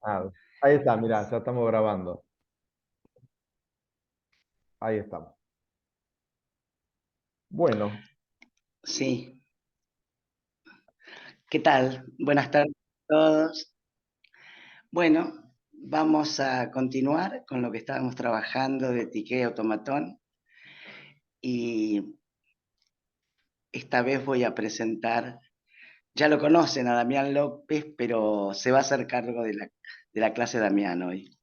Ah, ahí está, mirá, ya estamos grabando. Ahí estamos. Bueno, Sí, ¿qué tal? Buenas tardes a todos. Bueno, vamos a continuar con lo que estábamos trabajando de Ticket Automatón y esta vez voy a presentar, ya lo conocen a Damián López, pero se va a hacer cargo de la clase Damián hoy.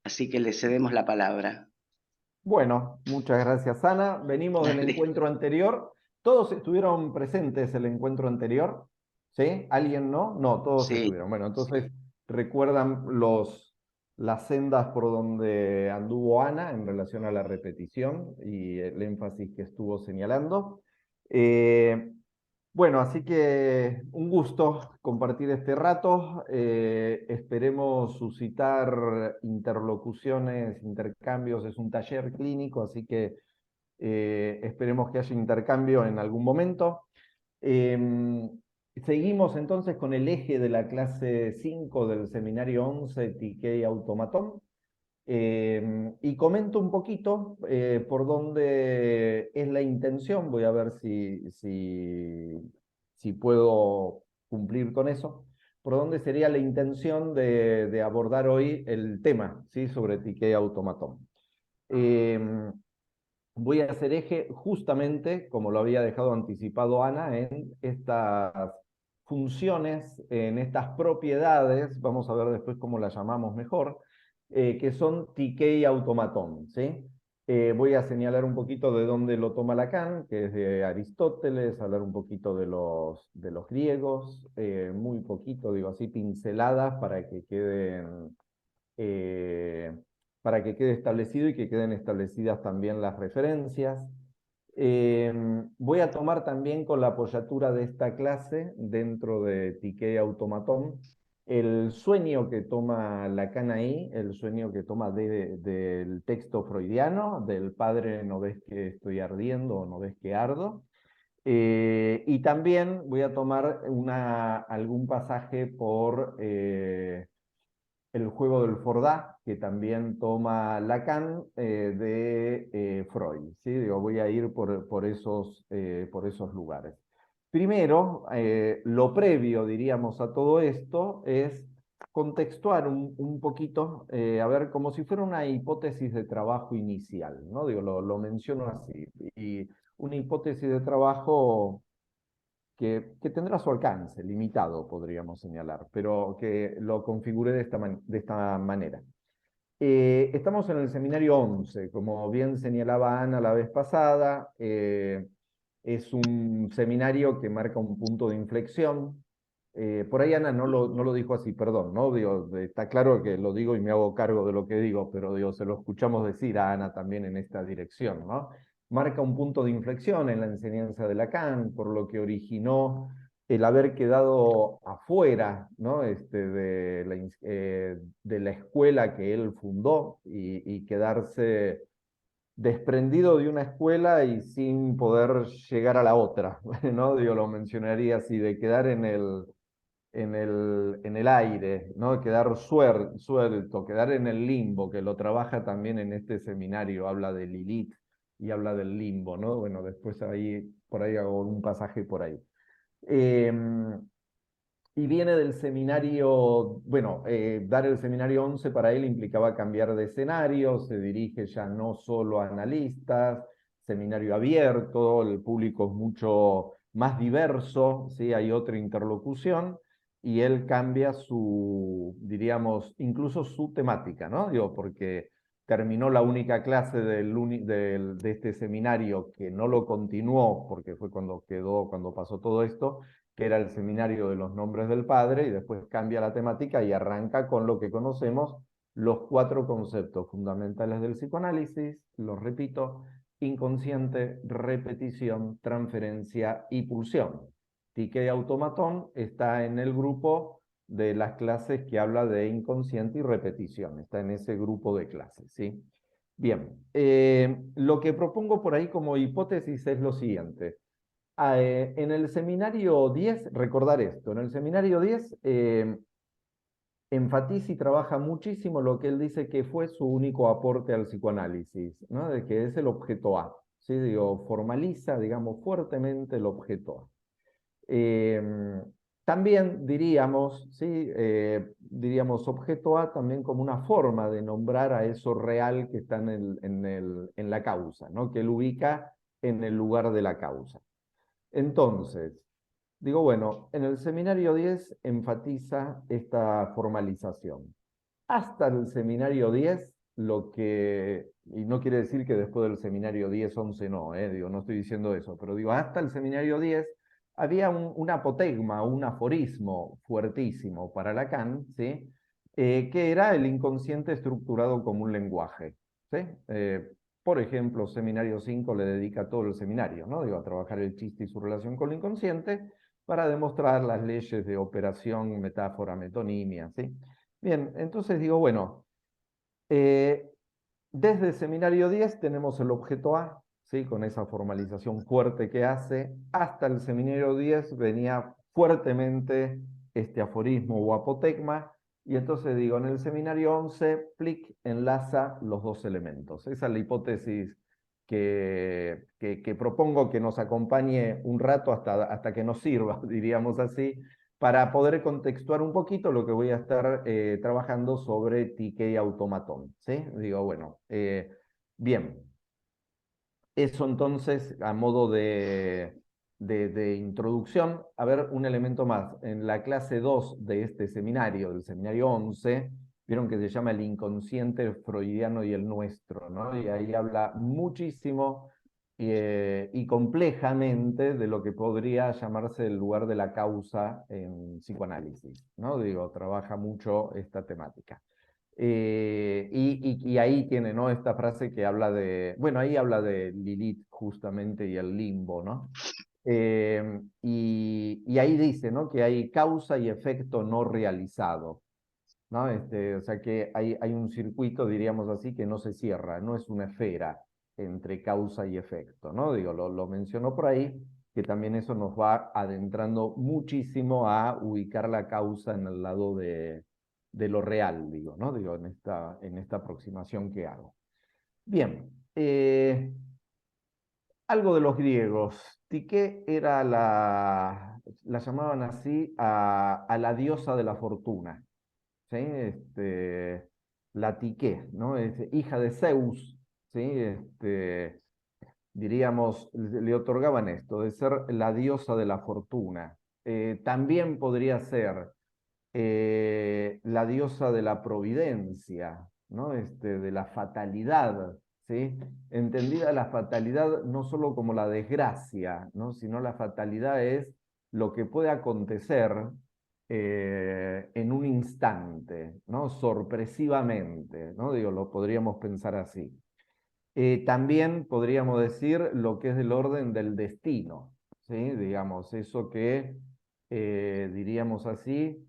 Así que le cedemos la palabra. bueno, muchas gracias, Ana. Venimos del Dale. encuentro anterior. ¿Todos estuvieron presentes el encuentro anterior? ¿Sí? ¿Alguien no? No, todos Sí, estuvieron. Bueno, entonces recuerdan las sendas por donde anduvo Ana en relación a la repetición y el énfasis que estuvo señalando. Eh, Bueno, así que un gusto compartir este rato. Esperemos suscitar interlocuciones, intercambios. Es un taller clínico, así que esperemos que haya intercambio en algún momento. Eh, Seguimos entonces con el eje de la clase 5 del seminario 11, TK Automatón. Y comento un poquito por dónde es la intención, voy a ver si puedo cumplir con eso, por dónde sería la intención de abordar hoy el tema, ¿sí? Sobre TK Automatón. Eh, Voy a hacer eje justamente, como lo había dejado anticipado Ana, en estas funciones, en estas propiedades, vamos a ver después cómo las llamamos mejor, que son TK automatón, ¿sí? Voy a señalar un poquito de dónde lo toma Lacan, que es de Aristóteles, hablar un poquito de los griegos, muy poquito, digo así, pinceladas eh, para que quede establecido y que queden establecidas también las referencias. Eh, Voy a tomar también con la apoyatura de esta clase, dentro de Tiquet Automatón, el sueño que toma Lacan ahí, el sueño que toma del texto freudiano, del padre no ves que estoy ardiendo o no ves que ardo. Y también voy a tomar algún pasaje por el juego del Fordá, que también toma Lacan de Freud. ¿Sí? Digo, voy a ir por esos lugares. Primero, lo previo, diríamos, a todo esto es contextuar un poquito, a ver, como si fuera una hipótesis de trabajo inicial, ¿no? Digo, lo menciono así. Y una hipótesis de trabajo que tendrá su alcance, limitado, podríamos señalar, pero que lo configure de esta manera. Estamos en el seminario 11, como bien señalaba Ana la vez pasada, es un seminario que marca un punto de inflexión. Por ahí Ana no lo dijo así, perdón, ¿no? Digo, está claro que lo digo y me hago cargo de lo que digo, pero digo, se lo escuchamos decir a Ana también en esta dirección, ¿no? Marca un punto de inflexión en la enseñanza de Lacan, por lo que originó el haber quedado afuera, ¿no? De la escuela que él fundó y quedarse desprendido de una escuela y sin poder llegar a la otra, ¿no? Digo, lo mencionaría así, de quedar en el aire, ¿no? Quedar suelto, quedar en el limbo, que lo trabaja también en este seminario, habla de Lilith y habla del limbo, ¿no? Bueno, después ahí, por ahí hago un pasaje por ahí. Eh, y viene del seminario, bueno, dar el seminario 11 para él implicaba cambiar de escenario, se dirige ya no solo a analistas, seminario abierto, el público es mucho más diverso, ¿sí? Hay otra interlocución, y él cambia diríamos, incluso su temática, ¿no? Digo, porque terminó la única clase de este seminario que no lo continuó, porque fue cuando pasó todo esto, que era el seminario de los nombres del Padre, y después cambia la temática y arranca con lo que conocemos, los cuatro conceptos fundamentales del psicoanálisis, los repito: inconsciente, repetición, transferencia y pulsión. Tique de automatón está en el grupo de las clases que habla de inconsciente y repetición, está en ese grupo de clases, ¿sí? Bien, lo que propongo por ahí como hipótesis es lo siguiente. En el seminario 10, recordar esto, en el seminario 10 enfatiza y trabaja muchísimo lo que él dice que fue su único aporte al psicoanálisis, ¿no? De que es el objeto A, ¿sí? Digo, formaliza, digamos, fuertemente el objeto A. Eh, También diríamos, ¿sí? Diríamos objeto A también como una forma de nombrar a eso real que está en la causa, ¿no? Que él ubica en el lugar de la causa. Entonces, digo, bueno, en el seminario 10 enfatiza esta formalización. Hasta el seminario 10, lo que, y no quiere decir que después del seminario 10, 11 no, digo, no estoy diciendo eso, pero digo, hasta el seminario 10 había un apotegma, un aforismo fuertísimo para Lacan, ¿sí? Que era el inconsciente estructurado como un lenguaje, ¿sí? Por ejemplo, seminario 5 le dedica todo el seminario, ¿no? Digo, a trabajar el chiste y su relación con lo inconsciente para demostrar las leyes de operación, metáfora, metonimia, ¿sí? Bien, entonces digo, bueno, eh, desde el seminario 10 tenemos el objeto A, ¿sí? Con esa formalización fuerte que hace. Hasta el seminario 10 venía fuertemente este aforismo o apotegma. Y entonces digo, en el seminario 11, Plick enlaza los dos elementos. Esa es la hipótesis que propongo que nos acompañe un rato hasta que nos sirva, diríamos así, para poder contextuar un poquito lo que voy a estar trabajando sobre TK Automatón, ¿sí? Digo, bueno, bien, eso entonces a modo de introducción. A ver, un elemento más. En la clase 2 de este seminario, del seminario 11, vieron que se llama el inconsciente freudiano y el nuestro, ¿no? Y ahí habla muchísimo y complejamente de lo que podría llamarse el lugar de la causa en psicoanálisis, ¿no? Digo, trabaja mucho esta temática. Y ahí tiene, ¿no? Esta frase que habla de, bueno, ahí habla de Lilith justamente y el limbo, ¿no? Y ahí dice, ¿no? Que hay causa y efecto no realizado, ¿no? O sea que hay un circuito, diríamos así, que no se cierra, no es una esfera entre causa y efecto, ¿no? Digo, lo mencionó por ahí, que también eso nos va adentrando muchísimo a ubicar la causa en el lado de lo real, digo, ¿no? Digo, en esta aproximación que hago. Bien, algo de los griegos. Tique era la llamaban así a la diosa de la fortuna, ¿sí? La Tique, ¿no? Es hija de Zeus, ¿sí? Diríamos, le otorgaban esto, de ser la diosa de la fortuna. También podría ser la diosa de la providencia, ¿no? De la fatalidad, ¿sí? Entendida la fatalidad no solo como la desgracia, ¿no? Sino la fatalidad es lo que puede acontecer en un instante, ¿no? Sorpresivamente, ¿no? Digo, lo podríamos pensar así. También podríamos decir lo que es del orden del destino, ¿sí? Digamos, eso que, diríamos así,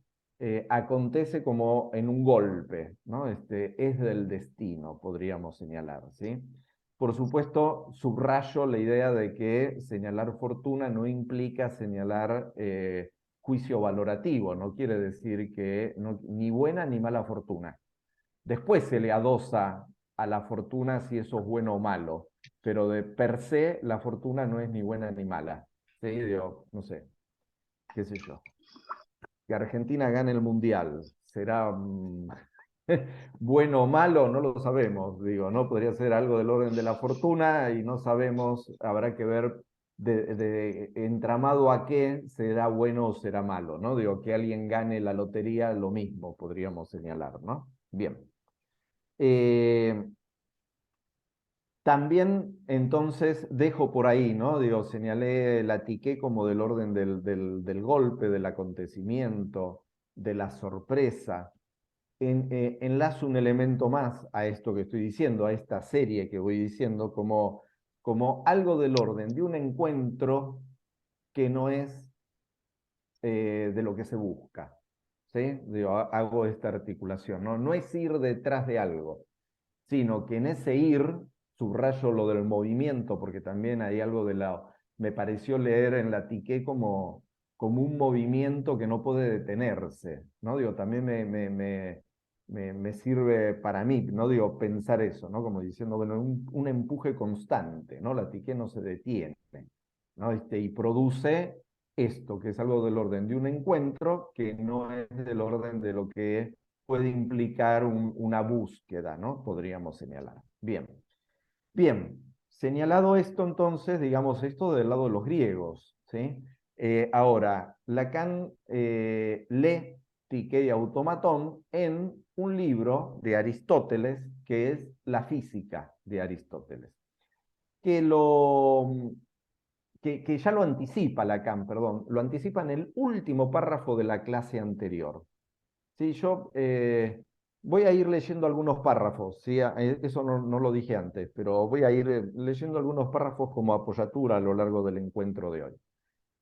acontece como en un golpe, ¿no? Es del destino, podríamos señalar, ¿sí? Por supuesto, subrayo la idea de que señalar fortuna no implica señalar juicio valorativo, no quiere decir que ni buena ni mala fortuna. Después se le adosa a la fortuna si eso es bueno o malo, pero de per se la fortuna no es ni buena ni mala. ¿Sí? Digo, no sé, qué sé yo. Que Argentina gane el Mundial, ¿será bueno o malo? No lo sabemos, digo, ¿no? Podría ser algo del orden de la fortuna y no sabemos, habrá que ver de entramado a qué será bueno o será malo, ¿no? Digo, que alguien gane la lotería, lo mismo podríamos señalar, ¿no? Bien. Eh, También entonces dejo por ahí, ¿no? Digo, señalé la tique como del orden del golpe, del acontecimiento, de la sorpresa. Enlazo un elemento más a esto que estoy diciendo, a esta serie que voy diciendo, como algo del orden de un encuentro que no es de lo que se busca. ¿Sí? Digo, hago esta articulación, ¿no? No es ir detrás de algo, sino que en ese ir, subrayo lo del movimiento, porque también hay algo de la, me pareció leer en la Tique como un movimiento que no puede detenerse, ¿no? Digo, también me sirve para mí, ¿no? Digo, pensar eso, ¿no? Como diciendo, bueno, un empuje constante, ¿no? La psique no se detiene, ¿no? Y produce esto, que es algo del orden de un encuentro, que no es del orden de lo que puede implicar una búsqueda, ¿no? Podríamos señalar. Bien. Bien, señalado esto entonces, digamos esto del lado de los griegos, ¿sí? Ahora, Lacan lee Psique y Automatón en un libro de Aristóteles, que es La física de Aristóteles, que, que ya lo anticipa Lacan, perdón, lo anticipa en el último párrafo de la clase anterior. Sí, yo voy a ir leyendo algunos párrafos, ¿sí? Eso no lo dije antes, pero voy a ir leyendo algunos párrafos como apoyatura a lo largo del encuentro de hoy.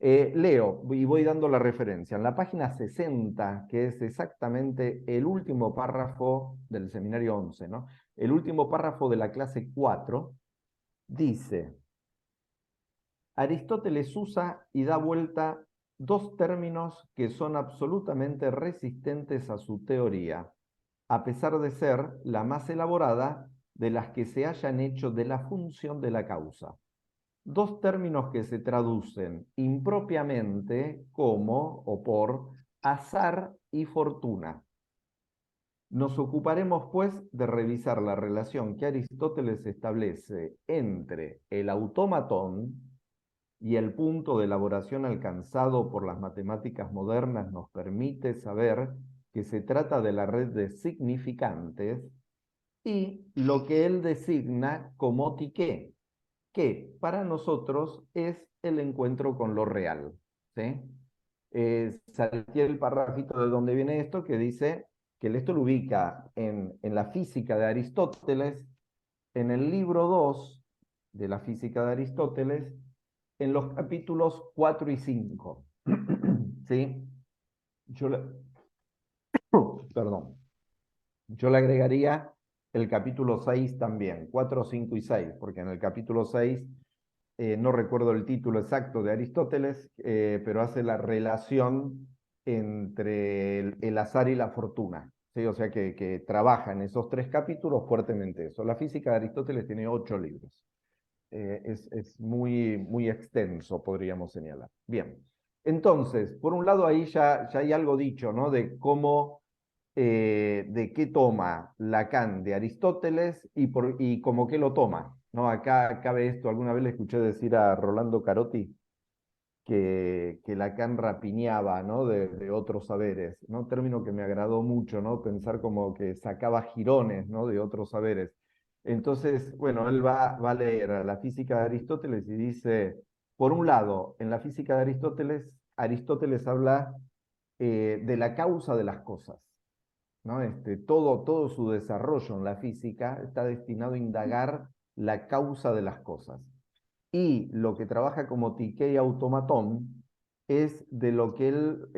Leo y voy dando la referencia. En la página 60, que es exactamente el último párrafo del seminario 11, ¿no? El último párrafo de la clase 4, dice: Aristóteles usa y da vuelta dos términos que son absolutamente resistentes a su teoría, a pesar de ser la más elaborada de las que se hayan hecho de la función de la causa. Dos términos que se traducen impropiamente como o por azar y fortuna. Nos ocuparemos, pues, de revisar la relación que Aristóteles establece entre el automatón y el punto de elaboración alcanzado por las matemáticas modernas nos permite saber que se trata de la red de significantes y lo que él designa como tiqué, que para nosotros es el encuentro con lo real. ¿Sí? Salté el parrafito de donde viene esto, que dice que esto lo ubica en la física de Aristóteles, en el libro 2 de la física de Aristóteles, en los capítulos 4 y 5. ¿Sí? Yo le, perdón, yo le agregaría el capítulo 6 también, 4, 5 y 6, porque en el capítulo 6 no recuerdo el título exacto de Aristóteles, pero hace la relación entre el azar y la fortuna. ¿Sí? O sea que trabaja en esos tres capítulos fuertemente eso. La física de Aristóteles tiene 8 libros. Es muy extenso, podríamos señalar. Bien, entonces, por un lado ahí ya hay algo dicho, ¿no? De cómo, de qué toma Lacan de Aristóteles y cómo qué lo toma, ¿no? Acá cabe esto, alguna vez le escuché decir a Rolando Carotti que Lacan rapiñaba, ¿no? De otros saberes, ¿no? Término que me agradó mucho, ¿no? Pensar como que sacaba jirones, ¿no? De otros saberes. Entonces, bueno, él va a leer la física de Aristóteles y dice, por un lado, en la física de Aristóteles, Aristóteles habla de la causa de las cosas, ¿no? Todo su desarrollo en la física está destinado a indagar la causa de las cosas. Y lo que trabaja como Tikei automatón es de lo que él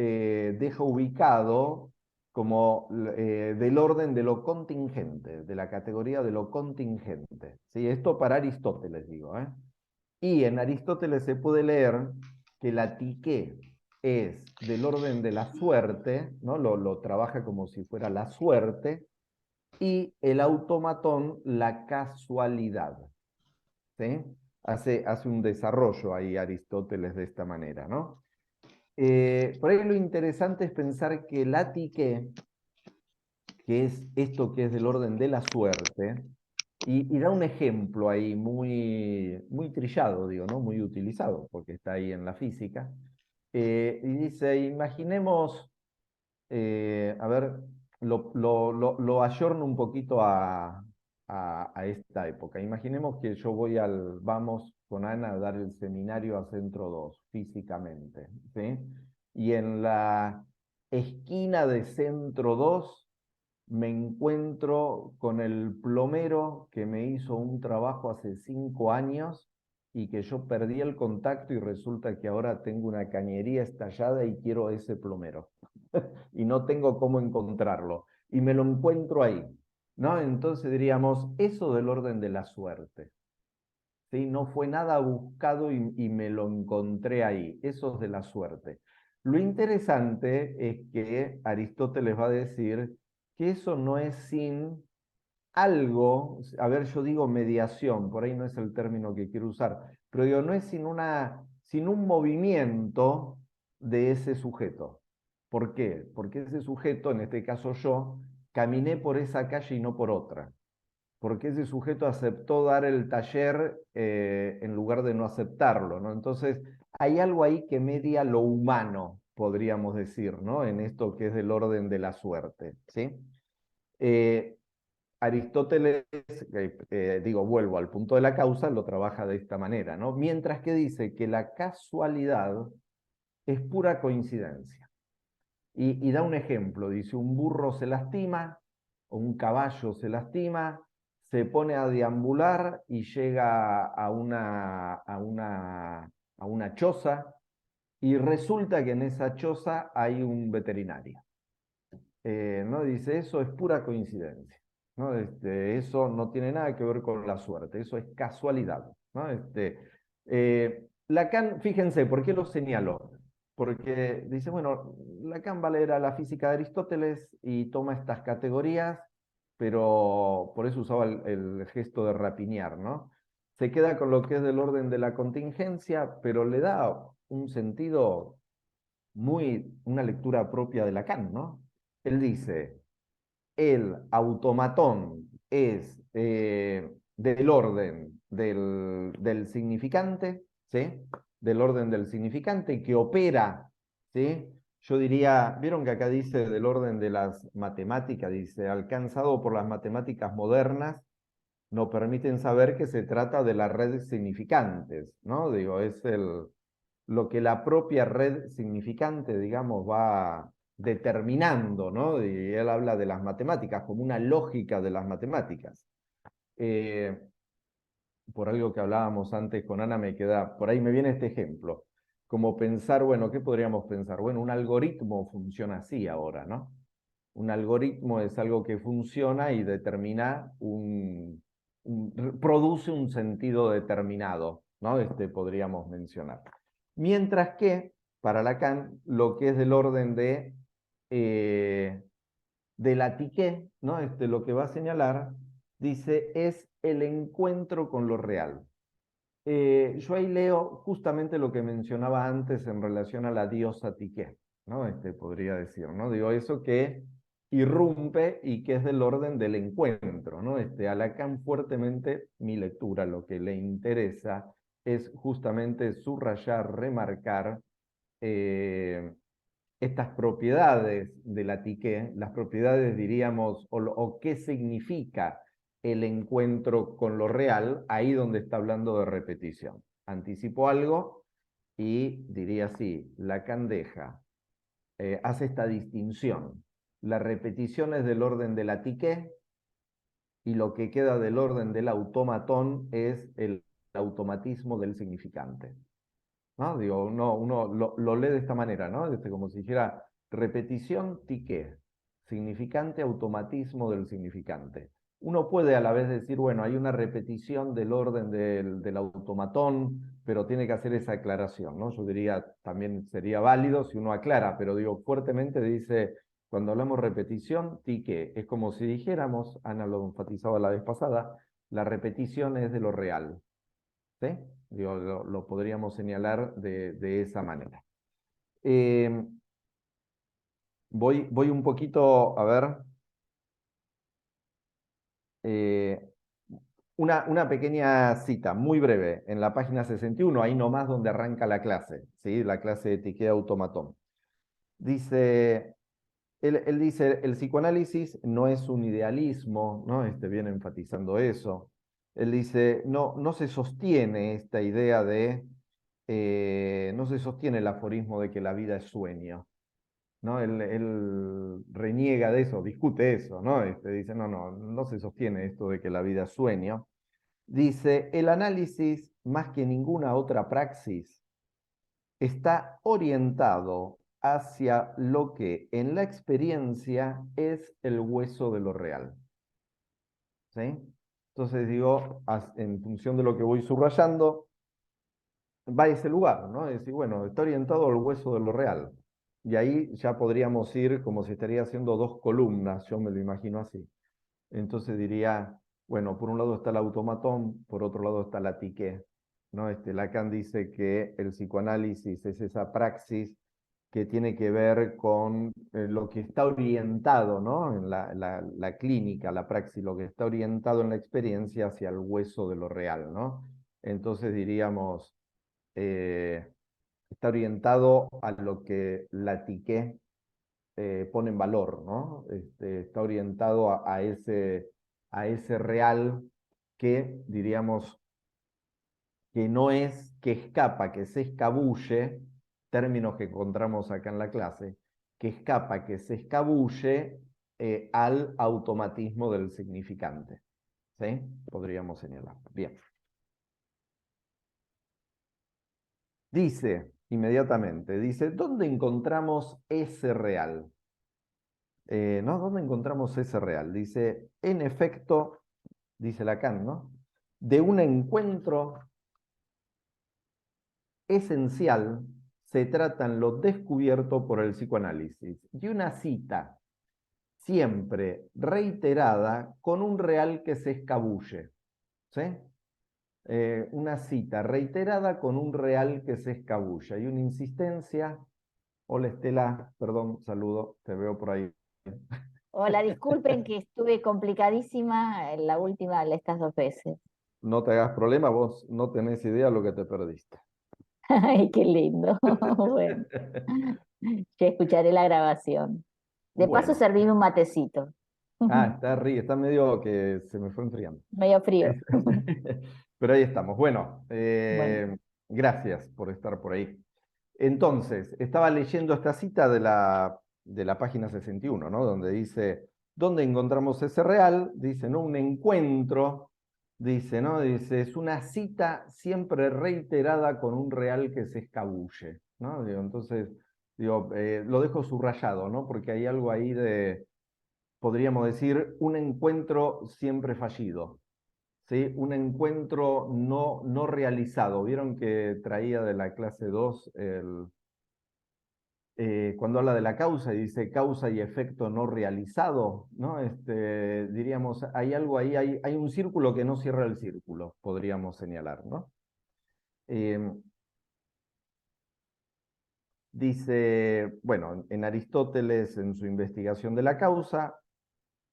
deja ubicado como del orden de lo contingente, de la categoría de lo contingente. ¿Sí? Esto para Aristóteles, digo. Y en Aristóteles se puede leer que la Tiké es del orden de la suerte, ¿no? Lo trabaja como si fuera la suerte, y el automatón la casualidad. ¿Sí? Hace un desarrollo ahí Aristóteles de esta manera, ¿no? Por ahí lo interesante es pensar que la psique, que es esto que es del orden de la suerte, y da un ejemplo ahí muy trillado, digo, ¿no? Muy utilizado, porque está ahí en la física. Y dice, imaginemos, a ver, lo ayorno un poquito a esta época. Imaginemos que yo vamos con Ana a dar el seminario a Centro 2 físicamente, ¿sí? Y en la esquina de Centro 2 me encuentro con el plomero que me hizo un trabajo hace 5 años y que yo perdí el contacto y resulta que ahora tengo una cañería estallada y quiero ese plomero. Y no tengo cómo encontrarlo. Y me lo encuentro ahí, ¿no? Entonces diríamos, eso del orden de la suerte. ¿Sí? No fue nada buscado y me lo encontré ahí. Eso es de la suerte. Lo interesante es que Aristóteles va a decir que eso no es sin algo, a ver, yo digo mediación, por ahí no es el término que quiero usar, pero digo, no es sin un movimiento de ese sujeto. ¿Por qué? Porque ese sujeto, en este caso yo, caminé por esa calle y no por otra. Porque ese sujeto aceptó dar el taller en lugar de no aceptarlo, ¿no? Entonces, hay algo ahí que media lo humano, podríamos decir, ¿no? En esto que es del orden de la suerte, ¿sí? Eh, Aristóteles, digo, vuelvo al punto de la causa, lo trabaja de esta manera, ¿no? Mientras que dice que la casualidad es pura coincidencia. Y da un ejemplo, dice, un burro se lastima, o un caballo se lastima, se pone a deambular y llega a una choza, y resulta que en esa choza hay un veterinario. ¿No? Dice, eso es pura coincidencia. ¿No? Eso no tiene nada que ver con la suerte, eso es casualidad. ¿No? Lacan, fíjense, ¿por qué lo señalo? Porque dice, bueno, Lacan va a leer a la física de Aristóteles y toma estas categorías, pero por eso usaba el gesto de rapiñar, ¿no? Se queda con lo que es del orden de la contingencia, pero le da un sentido una lectura propia de Lacan, ¿no? Él dice, el automatón es del orden del significante, ¿sí? Del orden del significante que opera, ¿sí? Yo diría, vieron que acá dice del orden de las matemáticas, dice, alcanzado por las matemáticas modernas, nos permiten saber que se trata de la red de significantes, ¿no? Digo, es lo que la propia red significante, digamos, va determinando, ¿no? Y él habla de las matemáticas como una lógica de las matemáticas. Eh, por algo que hablábamos antes con Ana, por ahí me viene este ejemplo, como pensar, bueno, ¿qué podríamos pensar? Bueno, un algoritmo funciona así ahora, ¿no? Un algoritmo es algo que funciona y determina produce un sentido determinado, ¿no? Podríamos mencionar. Mientras que, para Lacan, lo que es del orden eh, de la psique, ¿no? Lo que va a señalar, dice, es el encuentro con lo real. Yo ahí leo justamente lo que mencionaba antes en relación a la diosa Psique, ¿no? Podría decir, ¿no? Digo, eso que irrumpe y que es del orden del encuentro, ¿no? A Lacan fuertemente mi lectura, lo que le interesa es justamente subrayar, remarcar eh, estas propiedades de la psique, las propiedades, diríamos, o qué significa el encuentro con lo real, ahí donde está hablando de repetición. Anticipo algo y diría así, Lacan hace esta distinción. La repetición es del orden de la psique y lo que queda del orden del automatón es el automatismo del significante. ¿No? Digo, uno lo lee de esta manera, ¿no? Como si dijera repetición, tique, significante, automatismo del significante. Uno puede a la vez decir, bueno, hay una repetición del orden del automatón, pero tiene que hacer esa aclaración, ¿no? Yo diría, también sería válido si uno aclara, pero digo, fuertemente dice, cuando hablamos repetición, tique, es como si dijéramos, Ana lo enfatizaba la vez pasada, la repetición es de lo real, ¿sí? Digo, lo podríamos señalar de esa manera. Eh, voy un poquito a ver eh, una pequeña cita, muy breve, en la página 61, ahí nomás donde arranca la clase, ¿sí? La clase de etiqueta automatón. Dice, él dice, el psicoanálisis no es un idealismo, ¿no? Viene enfatizando eso. Él dice, no se sostiene esta idea no se sostiene el aforismo de que la vida es sueño, ¿no? Él reniega de eso, discute eso, ¿no? Dice, no se sostiene esto de que la vida es sueño. Dice, el análisis, más que ninguna otra praxis, está orientado hacia lo que en la experiencia es el hueso de lo real. ¿Sí? Entonces digo, en función de lo que voy subrayando, va a ese lugar, ¿no? Es decir, bueno, está orientado al hueso de lo real. Y ahí ya podríamos ir como si estaría haciendo dos columnas, yo me lo imagino así. Entonces diría, bueno, por un lado está el automatón, por otro lado está la psique, ¿no? Lacan dice que el psicoanálisis es esa praxis que tiene que ver con lo que está orientado, ¿no? En la clínica, la praxis, lo que está orientado en la experiencia hacia el hueso de lo real, ¿no? Entonces diríamos, está orientado a lo que la psique pone en valor, ¿no? Está orientado a ese real que, diríamos, que no es que escapa, que se escabulle, términos que encontramos acá en la clase, que escapa, que se escabulle al automatismo del significante. ¿Sí? Podríamos señalar. Bien. Dice, inmediatamente, dice, ¿dónde encontramos ese real? ¿No? ¿Dónde encontramos ese real? Dice, en efecto, dice Lacan, ¿no? De un encuentro esencial se trata en lo descubierto por el psicoanálisis, de una cita siempre reiterada con un real que se escabulle. ¿Sí? Una cita reiterada con un real que se escabulle. Hay una insistencia. Hola Estela, perdón, saludo, te veo por ahí. Hola, disculpen que estuve complicadísima en la última de estas 2 veces. No te hagas problema, vos no tenés idea lo que te perdiste. Ay, qué lindo. Bueno, ya escucharé la grabación. De paso, Bueno, serví un matecito. está medio que se me fue enfriando. Medio frío. Pero ahí estamos. Bueno, Bueno, gracias por estar por ahí. Entonces, estaba leyendo esta cita de la página 61, ¿no? Donde dice, ¿dónde encontramos ese real? Dice, ¿no? Un encuentro, dice, ¿no? Dice, es una cita siempre reiterada con un real que se escabulle, ¿no? Digo, entonces, digo, lo dejo subrayado, ¿no? Porque hay algo ahí de, podríamos decir, un encuentro siempre fallido, ¿sí? Un encuentro no realizado. Vieron que traía de la clase 2 cuando habla de la causa y dice causa y efecto no realizado, ¿no? Diríamos, hay algo ahí, hay un círculo que no cierra el círculo, podríamos señalar, ¿no? Eh, Dice, bueno, en Aristóteles, en su investigación de la causa,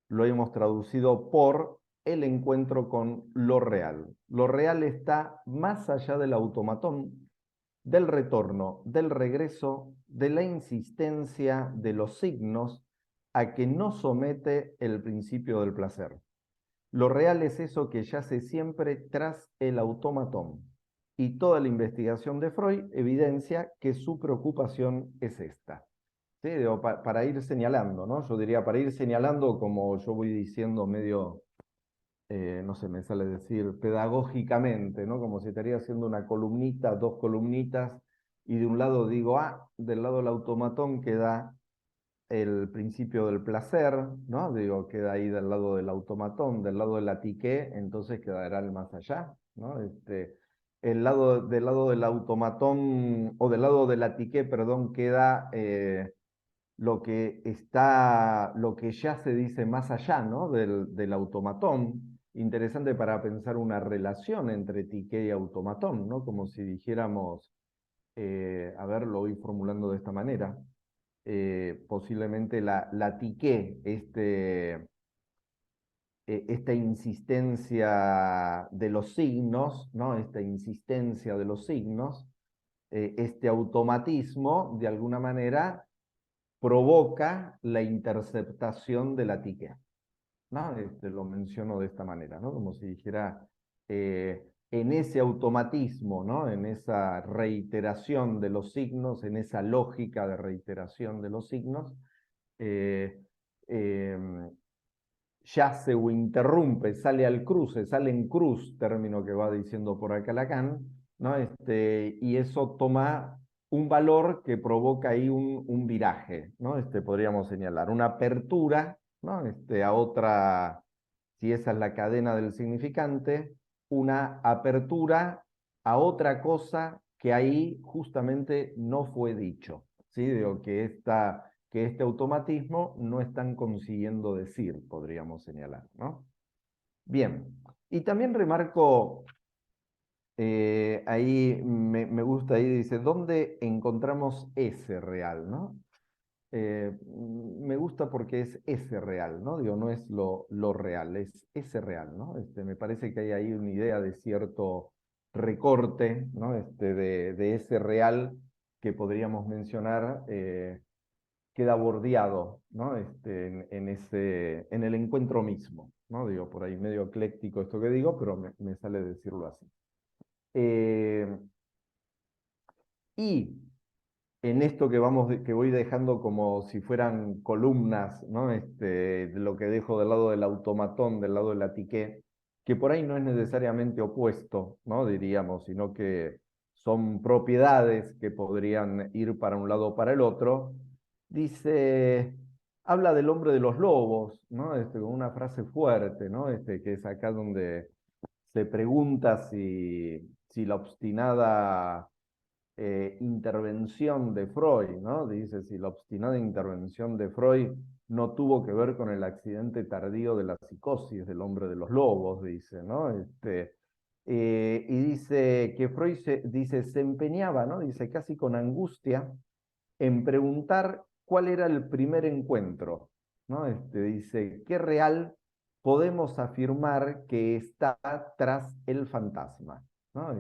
lo hemos traducido por el encuentro con lo real. Lo real está más allá del automatón, del retorno, del regreso, de la insistencia de los signos a que no somete el principio del placer. Lo real es eso que yace siempre tras el automatón. Y toda la investigación de Freud evidencia que su preocupación es esta. ¿Sí? Digo, para ir señalando, ¿no? Yo diría, para ir señalando, como yo voy diciendo medio, no sé, me sale decir, pedagógicamente, ¿no? Como si estaría haciendo una columnita, dos columnitas, y de un lado digo, del lado del automatón queda el principio del placer, ¿no? Digo, queda ahí del lado del automatón, del lado de la psique, entonces quedará el más allá, ¿no? Del lado del automatón, o del lado de la psique, perdón, queda lo que ya se dice más allá, ¿no? Del automatón. Interesante para pensar una relación entre psique y automatón, ¿no? Como si dijéramos, a ver, lo voy formulando de esta manera. Posiblemente la psique, esta insistencia de los signos, ¿no? Esta insistencia de los signos, este automatismo, de alguna manera, provoca la interceptación de la psique, ¿no? Lo menciono de esta manera, ¿no? Como si dijera, en ese automatismo, ¿no? En esa reiteración de los signos, en esa lógica de reiteración de los signos, eh, eh, yace o interrumpe, sale al cruce, sale en cruz, término que va diciendo por acá Lacan, ¿no? Y eso toma un valor que provoca ahí un viraje, ¿no? Podríamos señalar, una apertura, ¿no? A otra, si esa es la cadena del significante, una apertura a otra cosa que ahí justamente no fue dicho, ¿sí? Digo, que este automatismo no están consiguiendo decir, podríamos señalar, ¿no? Bien, y también remarco, ahí me gusta, ahí dice, ¿dónde encontramos ese real, ¿no? Me gusta porque es ese real, ¿no? Digo, no es lo real, es ese real, ¿no? Me parece que hay ahí una idea de cierto recorte, ¿no? De ese real que podríamos mencionar, queda bordeado, ¿no? En el encuentro mismo, ¿no? Digo, por ahí medio ecléctico esto que digo, pero me sale decirlo así. Y en esto que voy dejando como si fueran columnas, ¿no? De lo que dejo del lado del automatón, del lado de la tique, que por ahí no es necesariamente opuesto, ¿no? Diríamos, sino que son propiedades que podrían ir para un lado o para el otro. Dice, habla del hombre de los lobos, ¿no? Con una frase fuerte, ¿no? Que es acá donde se pregunta si la obstinada intervención de Freud, ¿no? Dice, si la obstinada intervención de Freud no tuvo que ver con el accidente tardío de la psicosis del hombre de los lobos, dice, ¿no? Y dice que Freud se empeñaba, ¿no? Dice, casi con angustia, en preguntar cuál era el primer encuentro, ¿no? Dice, ¿qué real podemos afirmar que está tras el fantasma? ¿No?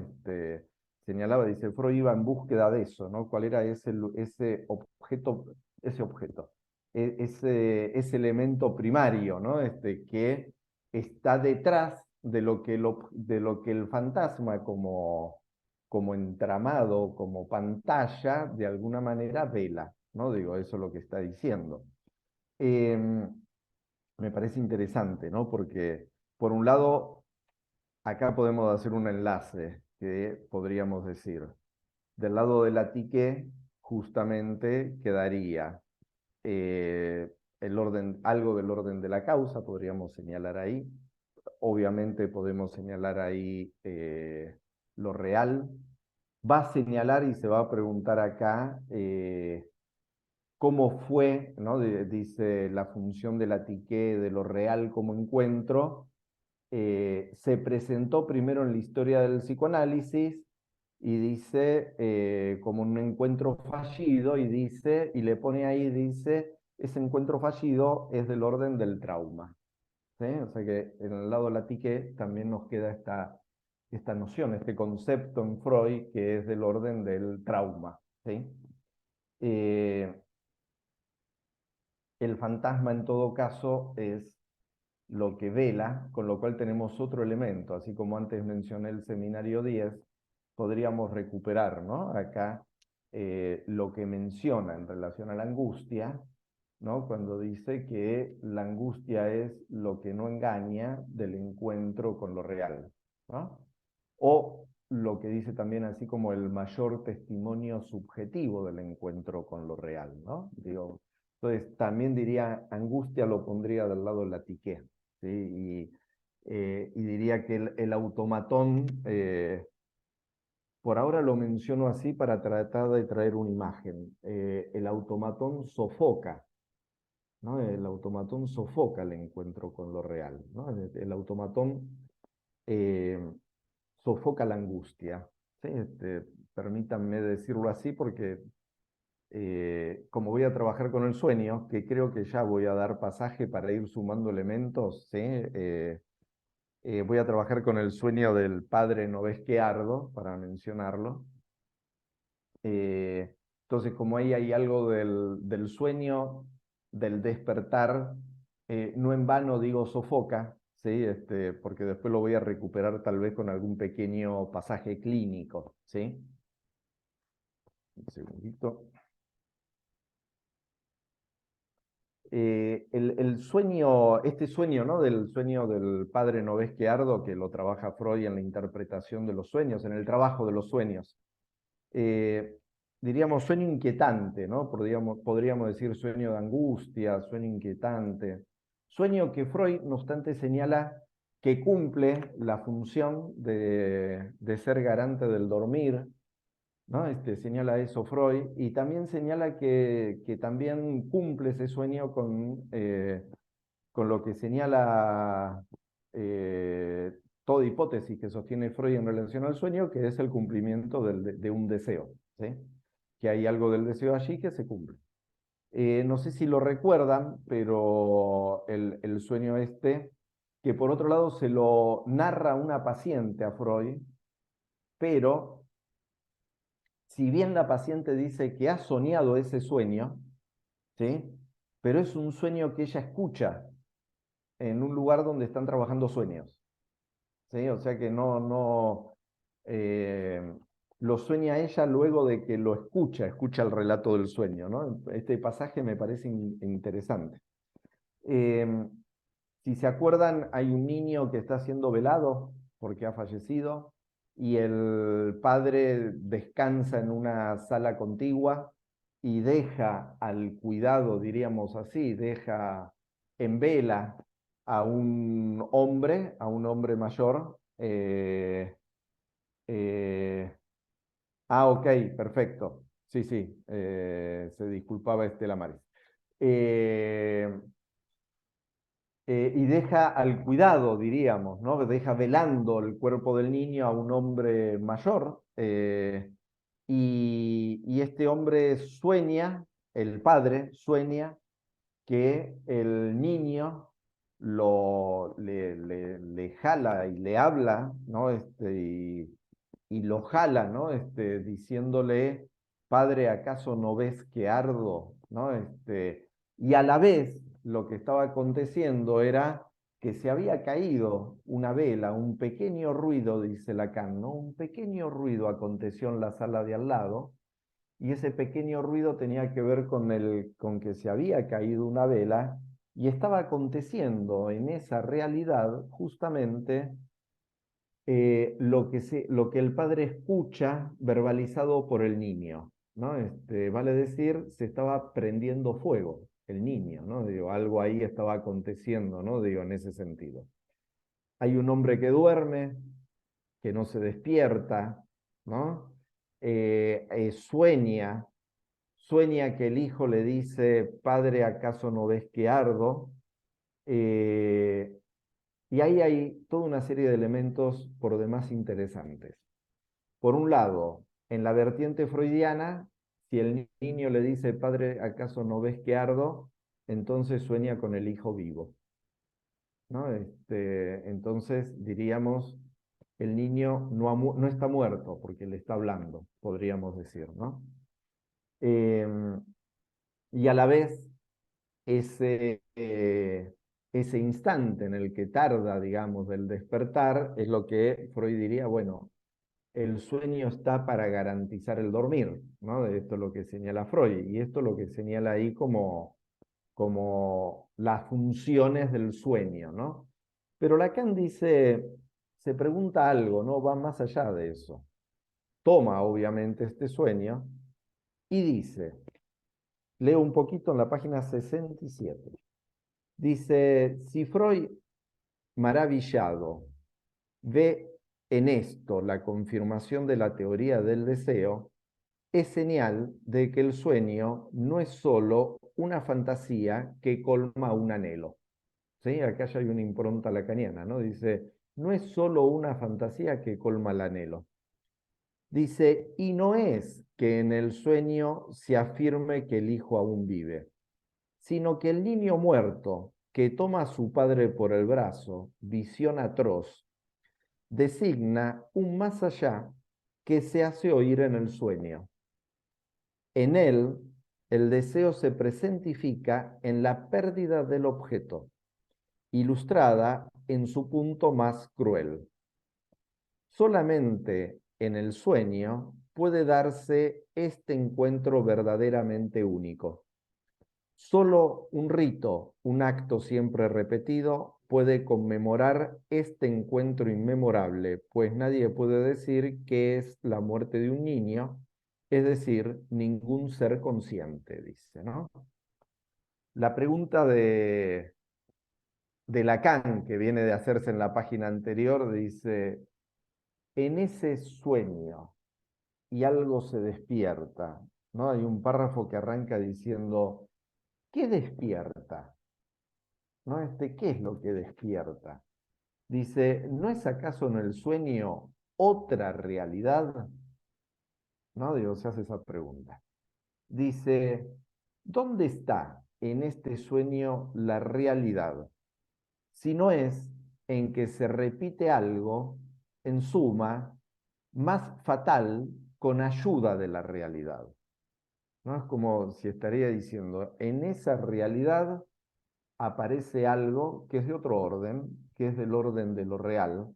Señalaba, dice, Freud iba en búsqueda de eso, ¿no? ¿Cuál era ese objeto, ese elemento primario, ¿no? Que está detrás de lo que el fantasma como entramado, como pantalla, de alguna manera vela, ¿no? Digo, eso es lo que está diciendo. Me parece interesante, ¿no? Porque, por un lado, acá podemos hacer un enlace que podríamos decir, del lado de la tique, justamente quedaría algo del orden de la causa, podríamos señalar ahí. Obviamente podemos señalar ahí lo real. Va a señalar y se va a preguntar acá cómo fue, ¿no? Dice la función de la tique de lo real como encuentro. Se presentó primero en la historia del psicoanálisis y dice como un encuentro fallido y dice, y le pone ahí, dice, ese encuentro fallido es del orden del trauma. ¿Sí? O sea que en el lado de la tique también nos queda esta noción, este concepto en Freud que es del orden del trauma. ¿Sí? Eh, el fantasma en todo caso es lo que vela, con lo cual tenemos otro elemento, así como antes mencioné el seminario 10, podríamos recuperar, ¿no? Acá lo que menciona en relación a la angustia, ¿no? Cuando dice que la angustia es lo que no engaña del encuentro con lo real, ¿no? O lo que dice también así como el mayor testimonio subjetivo del encuentro con lo real, ¿no? Digo, entonces también diría, angustia lo pondría del lado de la tique, ¿sí? Y diría que el automatón, por ahora lo menciono así para tratar de traer una imagen, el automatón sofoca, ¿no? El automatón sofoca el encuentro con lo real, ¿no? El automatón eh, sofoca la angustia, ¿sí? Permítanme decirlo así porque como voy a trabajar con el sueño, que creo que ya voy a dar pasaje para ir sumando elementos, ¿sí? Voy a trabajar con el sueño del padre Novesqueardo, para mencionarlo. Entonces, como ahí hay algo del sueño, del despertar, no en vano digo sofoca, ¿sí? Porque después lo voy a recuperar tal vez con algún pequeño pasaje clínico, ¿sí? Un segundito. El sueño, este sueño, ¿no? Del sueño del padre Novesqueardo, que lo trabaja Freud en la interpretación de los sueños, en el trabajo de los sueños. Eh, Diríamos sueño inquietante, ¿no? Podríamos decir sueño de angustia, sueño inquietante. Sueño que Freud, no obstante, señala que cumple la función de ser garante del dormir, ¿no? Señala eso Freud, y también señala que también cumple ese sueño con lo que señala toda hipótesis que sostiene Freud en relación al sueño, que es el cumplimiento de un deseo, ¿sí? Que hay algo del deseo allí que se cumple. No sé si lo recuerdan, pero el sueño que por otro lado se lo narra una paciente a Freud, pero si bien la paciente dice que ha soñado ese sueño, ¿sí? Pero es un sueño que ella escucha en un lugar donde están trabajando sueños, ¿sí? O sea que eh, lo sueña ella luego de que lo escucha el relato del sueño, ¿no? Este pasaje me parece interesante. Eh, si se acuerdan, hay un niño que está siendo velado porque ha fallecido y el padre descansa en una sala contigua y deja al cuidado, diríamos así, deja en vela a un hombre mayor. Ok, perfecto. Sí, sí, se disculpaba Estela Maris. Eh, y deja al cuidado, diríamos, ¿no? Deja velando el cuerpo del niño a un hombre mayor, y este hombre sueña, el padre sueña que el niño le jala y le habla, ¿no? Y lo jala, ¿no? Diciéndole, padre, ¿acaso no ves que ardo? ¿No? Y a la vez lo que estaba aconteciendo era que se había caído una vela, un pequeño ruido, dice Lacan, ¿no? Un pequeño ruido aconteció en la sala de al lado, y ese pequeño ruido tenía que ver con que se había caído una vela y estaba aconteciendo en esa realidad justamente lo que el padre escucha verbalizado por el niño, ¿no? Vale decir, se estaba prendiendo fuego el niño, ¿no? Digo, algo ahí estaba aconteciendo, ¿no? Digo, en ese sentido. Hay un hombre que duerme, que no se despierta, ¿no? Sueña que el hijo le dice, padre, ¿acaso no ves que ardo? Eh, y ahí hay toda una serie de elementos por demás interesantes. Por un lado, en la vertiente freudiana, si el niño le dice, padre, ¿acaso no ves que ardo? Entonces sueña con el hijo vivo, ¿no? Entonces diríamos, el niño no está muerto porque le está hablando, podríamos decir, ¿no? Y a la vez, ese instante en el que tarda, digamos, del despertar, es lo que Freud diría, bueno, el sueño está para garantizar el dormir, ¿no? Esto es lo que señala Freud, y esto es lo que señala ahí como las funciones del sueño, ¿no? Pero Lacan dice, se pregunta algo, ¿no? Va más allá de eso. Toma, obviamente, este sueño y dice, leo un poquito en la página 67. Dice, si Freud, maravillado, ve en esto la confirmación de la teoría del deseo, es señal de que el sueño no es solo una fantasía que colma un anhelo. ¿Sí? Acá ya hay una impronta lacaniana, ¿no? Dice, no es solo una fantasía que colma el anhelo. Dice, y no es que en el sueño se afirme que el hijo aún vive, sino que el niño muerto que toma a su padre por el brazo, visión atroz, designa un más allá que se hace oír en el sueño. En él, el deseo se presentifica en la pérdida del objeto, ilustrada en su punto más cruel. Solamente en el sueño puede darse este encuentro verdaderamente único. Solo un rito, un acto siempre repetido, puede conmemorar este encuentro inmemorable, pues nadie puede decir que es la muerte de un niño, es decir, ningún ser consciente, dice, ¿no? La pregunta de Lacan, que viene de hacerse en la página anterior, dice, en ese sueño, y algo se despierta, ¿no? Hay un párrafo que arranca diciendo, ¿qué despierta? ¿No? ¿Qué es lo que despierta? Dice, ¿no es acaso en el sueño otra realidad? ¿No? Digo, se hace esa pregunta. Dice, ¿dónde está en este sueño la realidad? Si no es en que se repite algo, en suma, más fatal con ayuda de la realidad. ¿No? Es como si estaría diciendo, en esa realidad aparece algo que es de otro orden, que es del orden de lo real,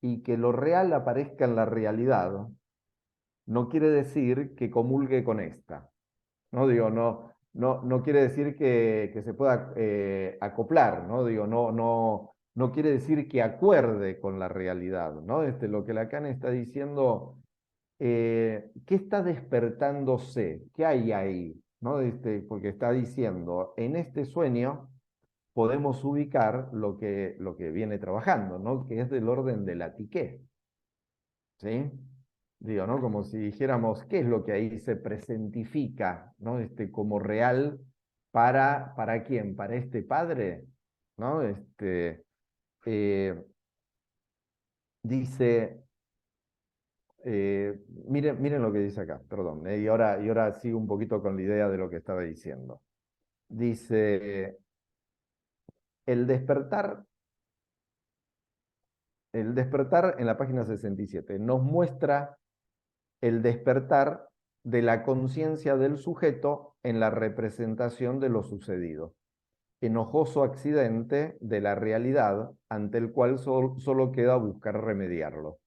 y que lo real aparezca en la realidad no quiere decir que comulgue con esta. No digo, no quiere decir que se pueda acoplar, ¿no? Digo, no quiere decir que acuerde con la realidad, ¿no? Lo que Lacan está diciendo, ¿qué está despertándose? ¿Qué hay ahí? ¿No? Porque está diciendo, en este sueño podemos ubicar lo que viene trabajando, ¿no? Que es del orden de la tiqué, ¿sí? Digo, ¿no? Como si dijéramos, ¿qué es lo que ahí se presentifica, ¿no? Como real ¿para quién? ¿Para este padre? ¿No? Eh, dice, miren lo que dice acá, perdón, y ahora sigo un poquito con la idea de lo que estaba diciendo. Dice, el despertar, el despertar en la página 67 nos muestra el despertar de la conciencia del sujeto en la representación de lo sucedido, enojoso accidente de la realidad ante el cual solo queda buscar remediarlo.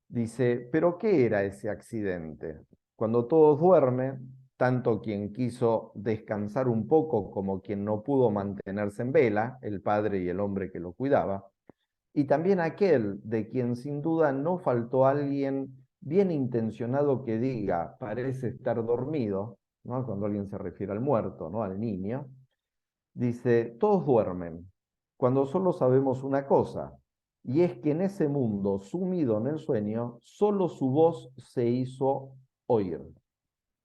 Dice, ¿pero qué era ese accidente? Cuando todos duermen, tanto quien quiso descansar un poco como quien no pudo mantenerse en vela, el padre y el hombre que lo cuidaba, y también aquel de quien sin duda no faltó alguien bien intencionado que diga, parece estar dormido, ¿no? Cuando alguien se refiere al muerto, ¿no? Al niño, dice, todos duermen, cuando solo sabemos una cosa, y es que en ese mundo sumido en el sueño, solo su voz se hizo oír.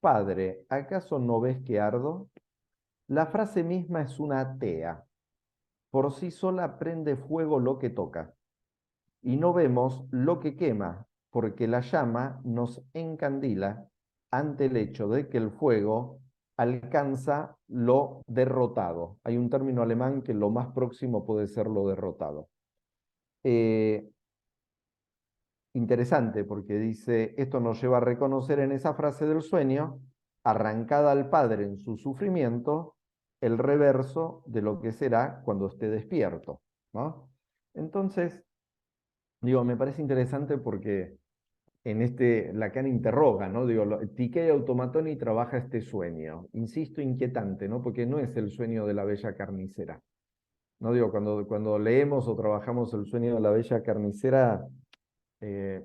Padre, ¿acaso no ves que ardo? La frase misma es una tea. Por sí sola prende fuego lo que toca y no vemos lo que quema, porque la llama nos encandila ante el hecho de que el fuego alcanza lo derrotado. Hay un término alemán que lo más próximo puede ser lo derrotado. Eh, Interesante porque dice, esto nos lleva a reconocer en esa frase del sueño, arrancada al padre en su sufrimiento, el reverso de lo que será cuando esté despierto, ¿no? Entonces, digo, me parece interesante porque en Lacan interroga, ¿no? Digo, Tiquet y Automatoni trabaja este sueño, insisto, inquietante, ¿no? Porque no es el sueño de la bella carnicera, ¿no? Digo, cuando leemos o trabajamos el sueño de la bella carnicera, eh,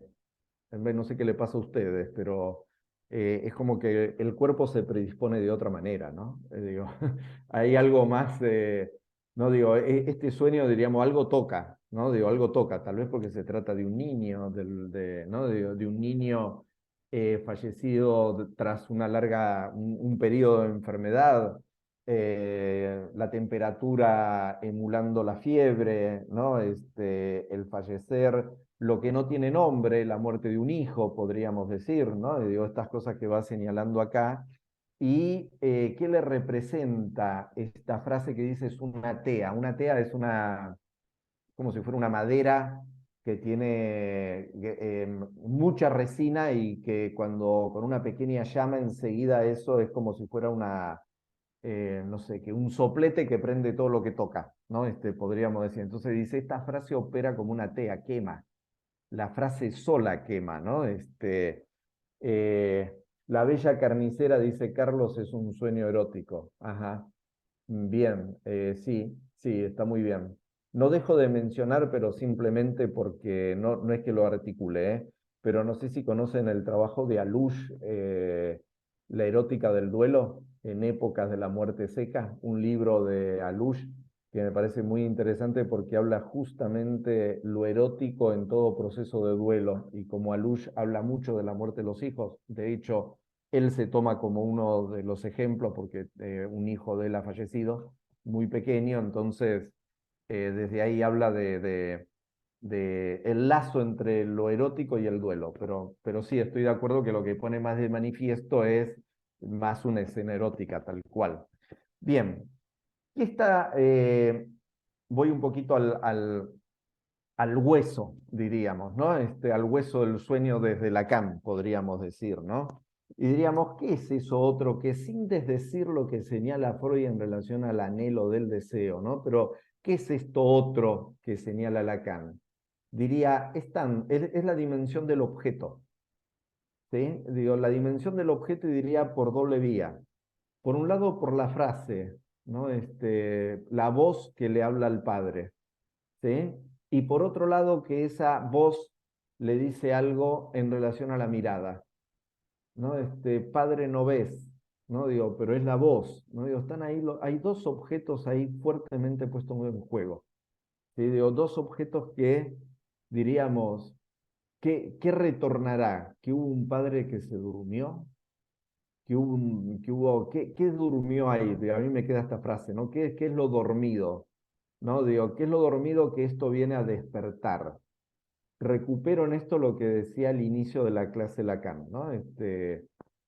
no sé qué le pasa a ustedes, pero es como que el cuerpo se predispone de otra manera, ¿no? Digo, hay algo más, no digo, este sueño, diríamos, algo toca, ¿no? Digo, algo toca, tal vez porque se trata de un niño, ¿no? De un niño fallecido tras un periodo de enfermedad, la temperatura emulando la fiebre, ¿no? El fallecer, lo que no tiene nombre, la muerte de un hijo, podríamos decir, ¿no? Digo, estas cosas que va señalando acá. ¿Y qué le representa esta frase que dice es una tea? Una tea es como si fuera una madera que tiene mucha resina y que cuando con una pequeña llama enseguida eso es como si fuera no sé, que un soplete que prende todo lo que toca, ¿no? Podríamos decir. Entonces dice, esta frase opera como una tea, quema. La frase sola quema, ¿no? Eh, la bella carnicera, dice Carlos, es un sueño erótico. Ajá. Bien, sí, sí, está muy bien. No dejo de mencionar, pero simplemente porque no es que lo articule, pero no sé si conocen el trabajo de Alush, La erótica del duelo en épocas de la muerte seca, un libro de Alush que me parece muy interesante porque habla justamente lo erótico en todo proceso de duelo, y como Alush habla mucho de la muerte de los hijos, de hecho, él se toma como uno de los ejemplos porque un hijo de él ha fallecido muy pequeño, entonces desde ahí habla de el lazo entre lo erótico y el duelo, pero sí, estoy de acuerdo que lo que pone más de manifiesto es más una escena erótica, tal cual. Bien, aquí está, voy un poquito al hueso, diríamos, ¿no? Al hueso del sueño desde Lacan, podríamos decir, ¿no? Y diríamos, ¿qué es eso otro que sin desdecir lo que señala Freud en relación al anhelo del deseo, ¿no? Pero, ¿qué es esto otro que señala Lacan? Diría, es la dimensión del objeto, ¿sí? Digo, la dimensión del objeto, y diría por doble vía. Por un lado, por la frase, ¿no? La voz que le habla al padre, ¿sí? Y por otro lado, que esa voz le dice algo en relación a la mirada, ¿no? Padre, no ves, ¿no? Digo, pero es la voz, ¿no? Digo, están ahí, hay dos objetos ahí fuertemente puestos en juego, ¿sí? Digo, dos objetos que, diríamos, ¿qué retornará? ¿Que hubo un padre que se durmió? ¿Qué durmió ahí? Digo, a mí me queda esta frase, ¿no? ¿Qué es lo dormido? ¿No? Digo, ¿qué es lo dormido que esto viene a despertar? Recupero en esto lo que decía al inicio de la clase Lacan, ¿no?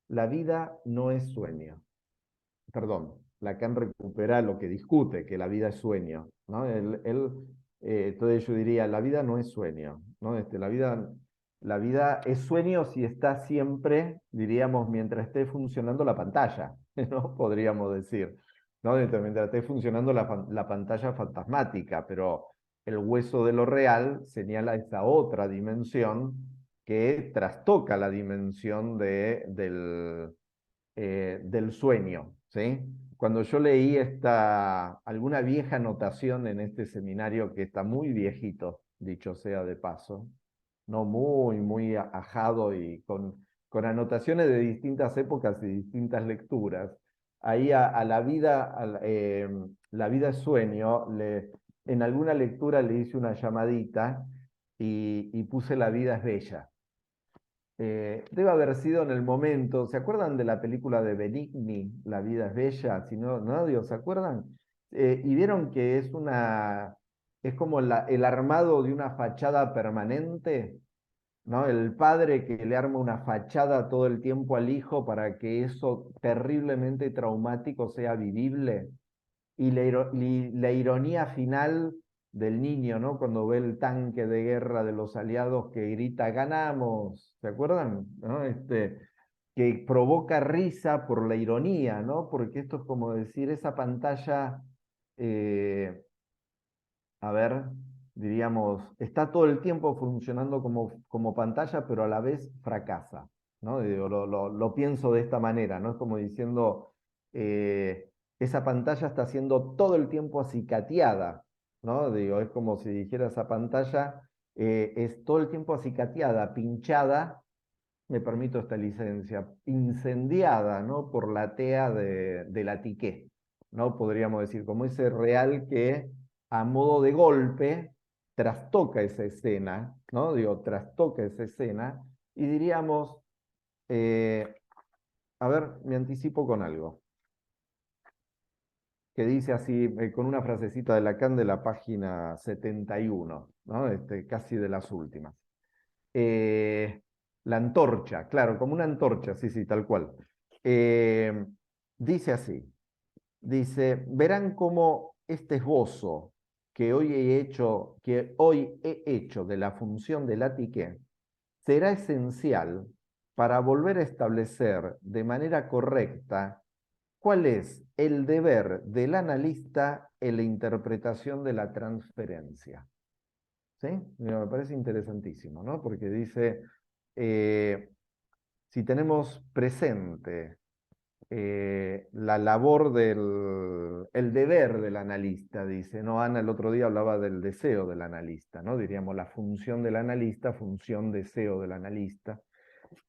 La vida no es sueño. Perdón, Lacan recupera lo que discute, que la vida es sueño, ¿no? Entonces yo diría, la vida no es sueño, ¿no? La vida es sueño si está siempre, diríamos, mientras esté funcionando la pantalla, ¿no? Podríamos decir, ¿no? Mientras esté funcionando la pantalla fantasmática, pero el hueso de lo real señala esa otra dimensión que trastoca la dimensión del sueño, ¿sí? Cuando yo leí alguna vieja anotación en este seminario, que está muy viejito, dicho sea de paso, no muy ajado y con anotaciones de distintas épocas y distintas lecturas, ahí a la vida es sueño, en alguna lectura le hice una llamadita y puse la vida es bella. Debe haber sido en el momento, ¿se acuerdan de la película de Benigni, La vida es bella? Si no, no, digo, ¿se acuerdan? Y vieron que es como el armado de una fachada permanente, ¿no? El padre que le arma una fachada todo el tiempo al hijo para que eso terriblemente traumático sea vivible. Y la ironía final del niño, ¿no? Cuando ve el tanque de guerra de los aliados que grita, ganamos, ¿se acuerdan? ¿No? Que provoca risa por la ironía, ¿no? Porque esto es como decir, esa pantalla, eh, a ver, diríamos, está todo el tiempo funcionando como pantalla, pero a la vez fracasa, ¿no? Digo, lo pienso de esta manera, ¿no? Es como diciendo, esa pantalla está siendo todo el tiempo acicateada, ¿no? Digo, es como si dijera esa pantalla, es todo el tiempo acicateada, pinchada, me permito esta licencia, incendiada, ¿no? Por la tea de la Tiqué, ¿no? Podríamos decir, como ese real que a modo de golpe trastoca esa escena, ¿no? Digo, trastoca esa escena y diríamos, eh, a ver, me anticipo con algo, que dice así, con una frasecita de Lacan de la página 71, ¿no? Casi de las últimas. Eh, la antorcha, claro, como una antorcha, sí, sí, tal cual. Eh, Dice así, dice, verán cómo este esbozo que hoy he hecho de la función de la tique será esencial para volver a establecer de manera correcta cuál es el deber del analista en la interpretación de la transferencia. ¿Sí? Me parece interesantísimo, ¿no? Porque dice, eh, si tenemos presente la labor el deber del analista, dice, ¿no? Ana el otro día hablaba del deseo del analista, ¿no? Diríamos la función del analista, función deseo del analista.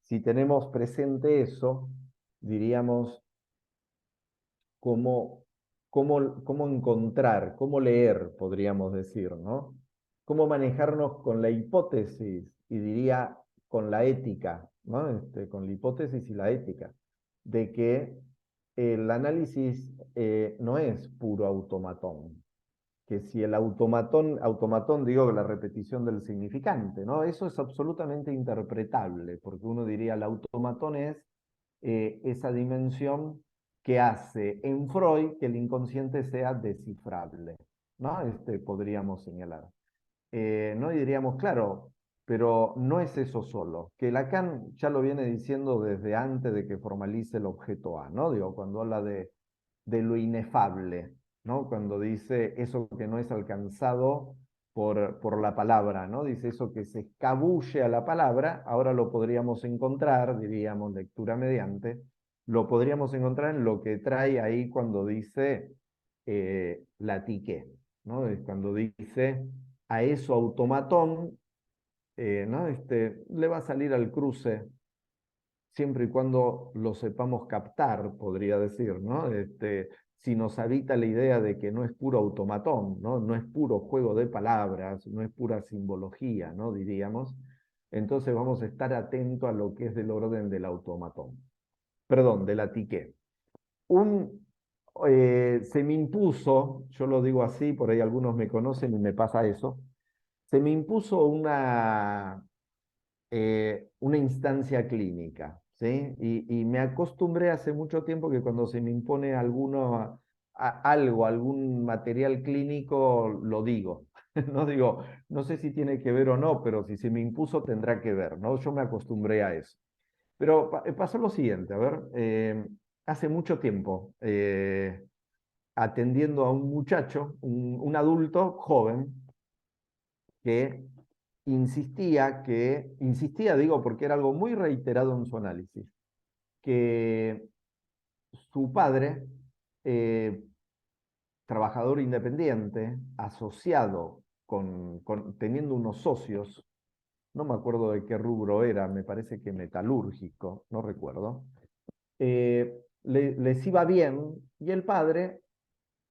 Si tenemos presente eso, diríamos como cómo encontrar, cómo leer, podríamos decir, ¿no? Cómo manejarnos con la hipótesis y diría con la ética, ¿no? Con la hipótesis y la ética, de que el análisis no es puro automatón, que si el automatón digo la repetición del significante, ¿no? Eso es absolutamente interpretable, porque uno diría el automatón es esa dimensión que hace en Freud que el inconsciente sea descifrable, ¿no? Podríamos señalar. ¿No? Y diríamos, claro, pero no es eso solo, que Lacan ya lo viene diciendo desde antes de que formalice el objeto A, ¿no? Digo, cuando habla de lo inefable, ¿no? Cuando dice eso que no es alcanzado por la palabra, ¿no? Dice eso que se escabulle a la palabra, ahora lo podríamos encontrar, diríamos, lectura mediante, lo podríamos encontrar en lo que trae ahí cuando dice la tique, ¿no? Es cuando dice a eso automatón, ¿no? Le va a salir al cruce siempre y cuando lo sepamos captar, podría decir, ¿no? Si nos habita la idea de que no es puro automatón, ¿no? No es puro juego de palabras, no es pura simbología, ¿no? Diríamos, entonces vamos a estar atentos a lo que es del orden del automatón, perdón, de la tique. Se me impuso, yo lo digo así, por ahí algunos me conocen y me pasa eso, se me impuso una instancia clínica, ¿sí? Y me acostumbré hace mucho tiempo que cuando se me impone algo, algún material clínico, lo digo. No digo, no sé si tiene que ver o no, pero si se me impuso tendrá que ver, ¿no? Yo me acostumbré a eso. Pero pasó lo siguiente, a ver, hace mucho tiempo, atendiendo a un muchacho, un adulto joven, que insistía, digo, porque era algo muy reiterado en su análisis, que su padre, eh, trabajador independiente, asociado teniendo unos socios, no me acuerdo de qué rubro era, me parece que metalúrgico, no recuerdo, les iba bien y el padre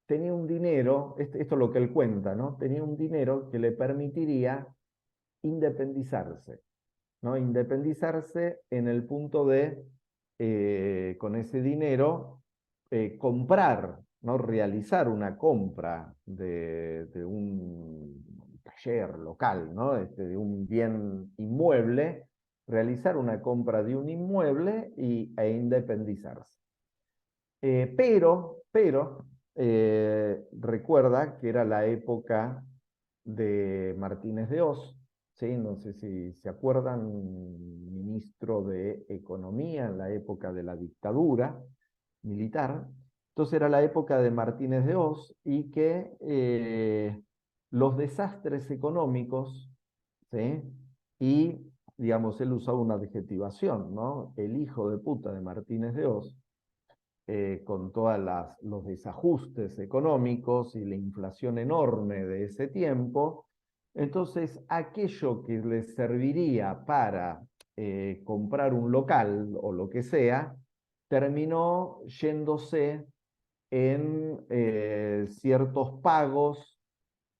tenía un dinero, esto es lo que él cuenta, ¿no? Tenía un dinero que le permitiría independizarse, ¿no? Independizarse en el punto de, con ese dinero, comprar, ¿no? Realizar una compra de un taller local, ¿no? De un bien inmueble, realizar una compra de un inmueble e independizarse. Pero recuerda que era la época de Martínez de Oz, ¿sí? No sé si se acuerdan, ministro de Economía en la época de la dictadura militar. Entonces era la época de Martínez de Oz y que los desastres económicos, ¿sí? Y, digamos, él usaba una adjetivación, ¿no? El hijo de puta de Martínez de Oz, con todos los desajustes económicos y la inflación enorme de ese tiempo, entonces aquello que les serviría para comprar un local o lo que sea, terminó yéndose en ciertos pagos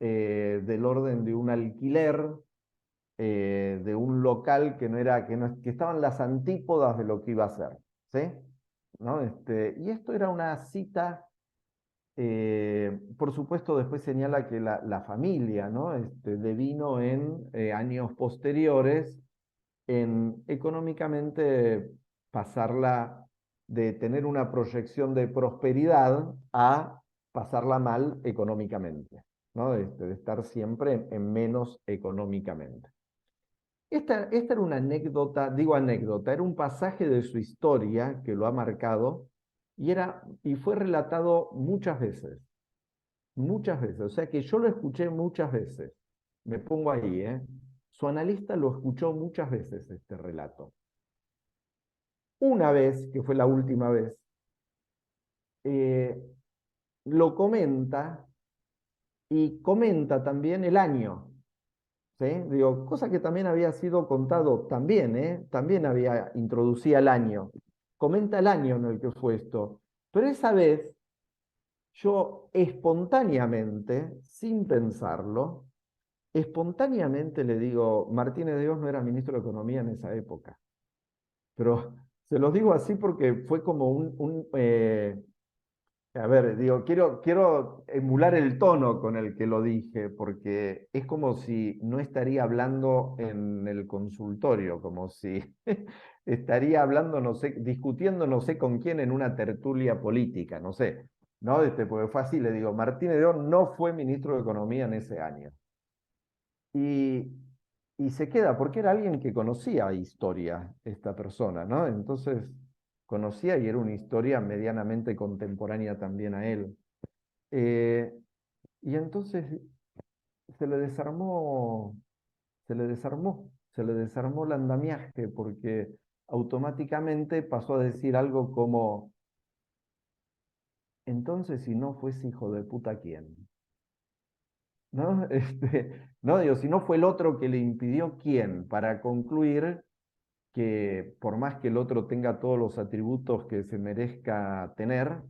del orden de un alquiler de un local que estaban las antípodas de lo que iba a ser, ¿sí? ¿No? Y esto era una cita, por supuesto después señala que la familia, ¿no? Devino en años posteriores en económicamente pasarla de tener una proyección de prosperidad a pasarla mal económicamente, ¿no? De estar siempre en menos económicamente. Esta era una anécdota, digo anécdota, era un pasaje de su historia que lo ha marcado y fue relatado muchas veces, o sea que yo lo escuché muchas veces, me pongo ahí, ¿eh? Su analista lo escuchó muchas veces este relato. Una vez, que fue la última vez, eh, lo comenta y comenta también el año. ¿Sí? Digo, cosa que también había sido contado también, ¿eh? También introducía el año. Comenta el año en el que fue esto. Pero esa vez yo espontáneamente, sin pensarlo, espontáneamente le digo, Martínez de Oz no era ministro de Economía en esa época. Pero se los digo así porque fue como a ver, digo, quiero emular el tono con el que lo dije, porque es como si no estaría hablando en el consultorio, como si estaría hablando, no sé, discutiendo no sé con quién en una tertulia política, no sé, ¿no? Porque fue así, le digo, Martínez de Oz no fue ministro de Economía en ese año. Y, y se queda, porque era alguien que conocía historia, esta persona, ¿no? Entonces conocía y era una historia medianamente contemporánea también a él. Eh, y entonces se le desarmó, se le desarmó, se le desarmó el andamiaje, porque automáticamente pasó a decir algo como, entonces si no fuese hijo de puta, ¿quién? ¿No? No, digo, si no fue el otro que le impidió, ¿quién? Para concluir que por más que el otro tenga todos los atributos que se merezca tener,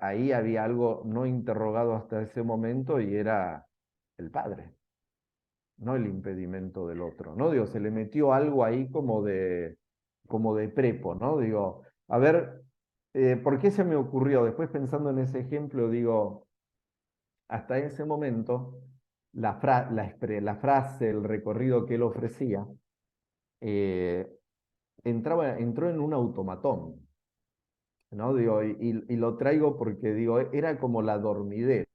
ahí había algo no interrogado hasta ese momento y era el padre, no el impedimento del otro, ¿no? Digo, se le metió algo ahí como de prepo, ¿no? Digo, a ver, ¿por qué se me ocurrió? Después pensando en ese ejemplo, digo, hasta ese momento, la frase, el recorrido que él ofrecía, eh, entró en un automatón, ¿no? Digo, y lo traigo porque, digo, era como la dormidera,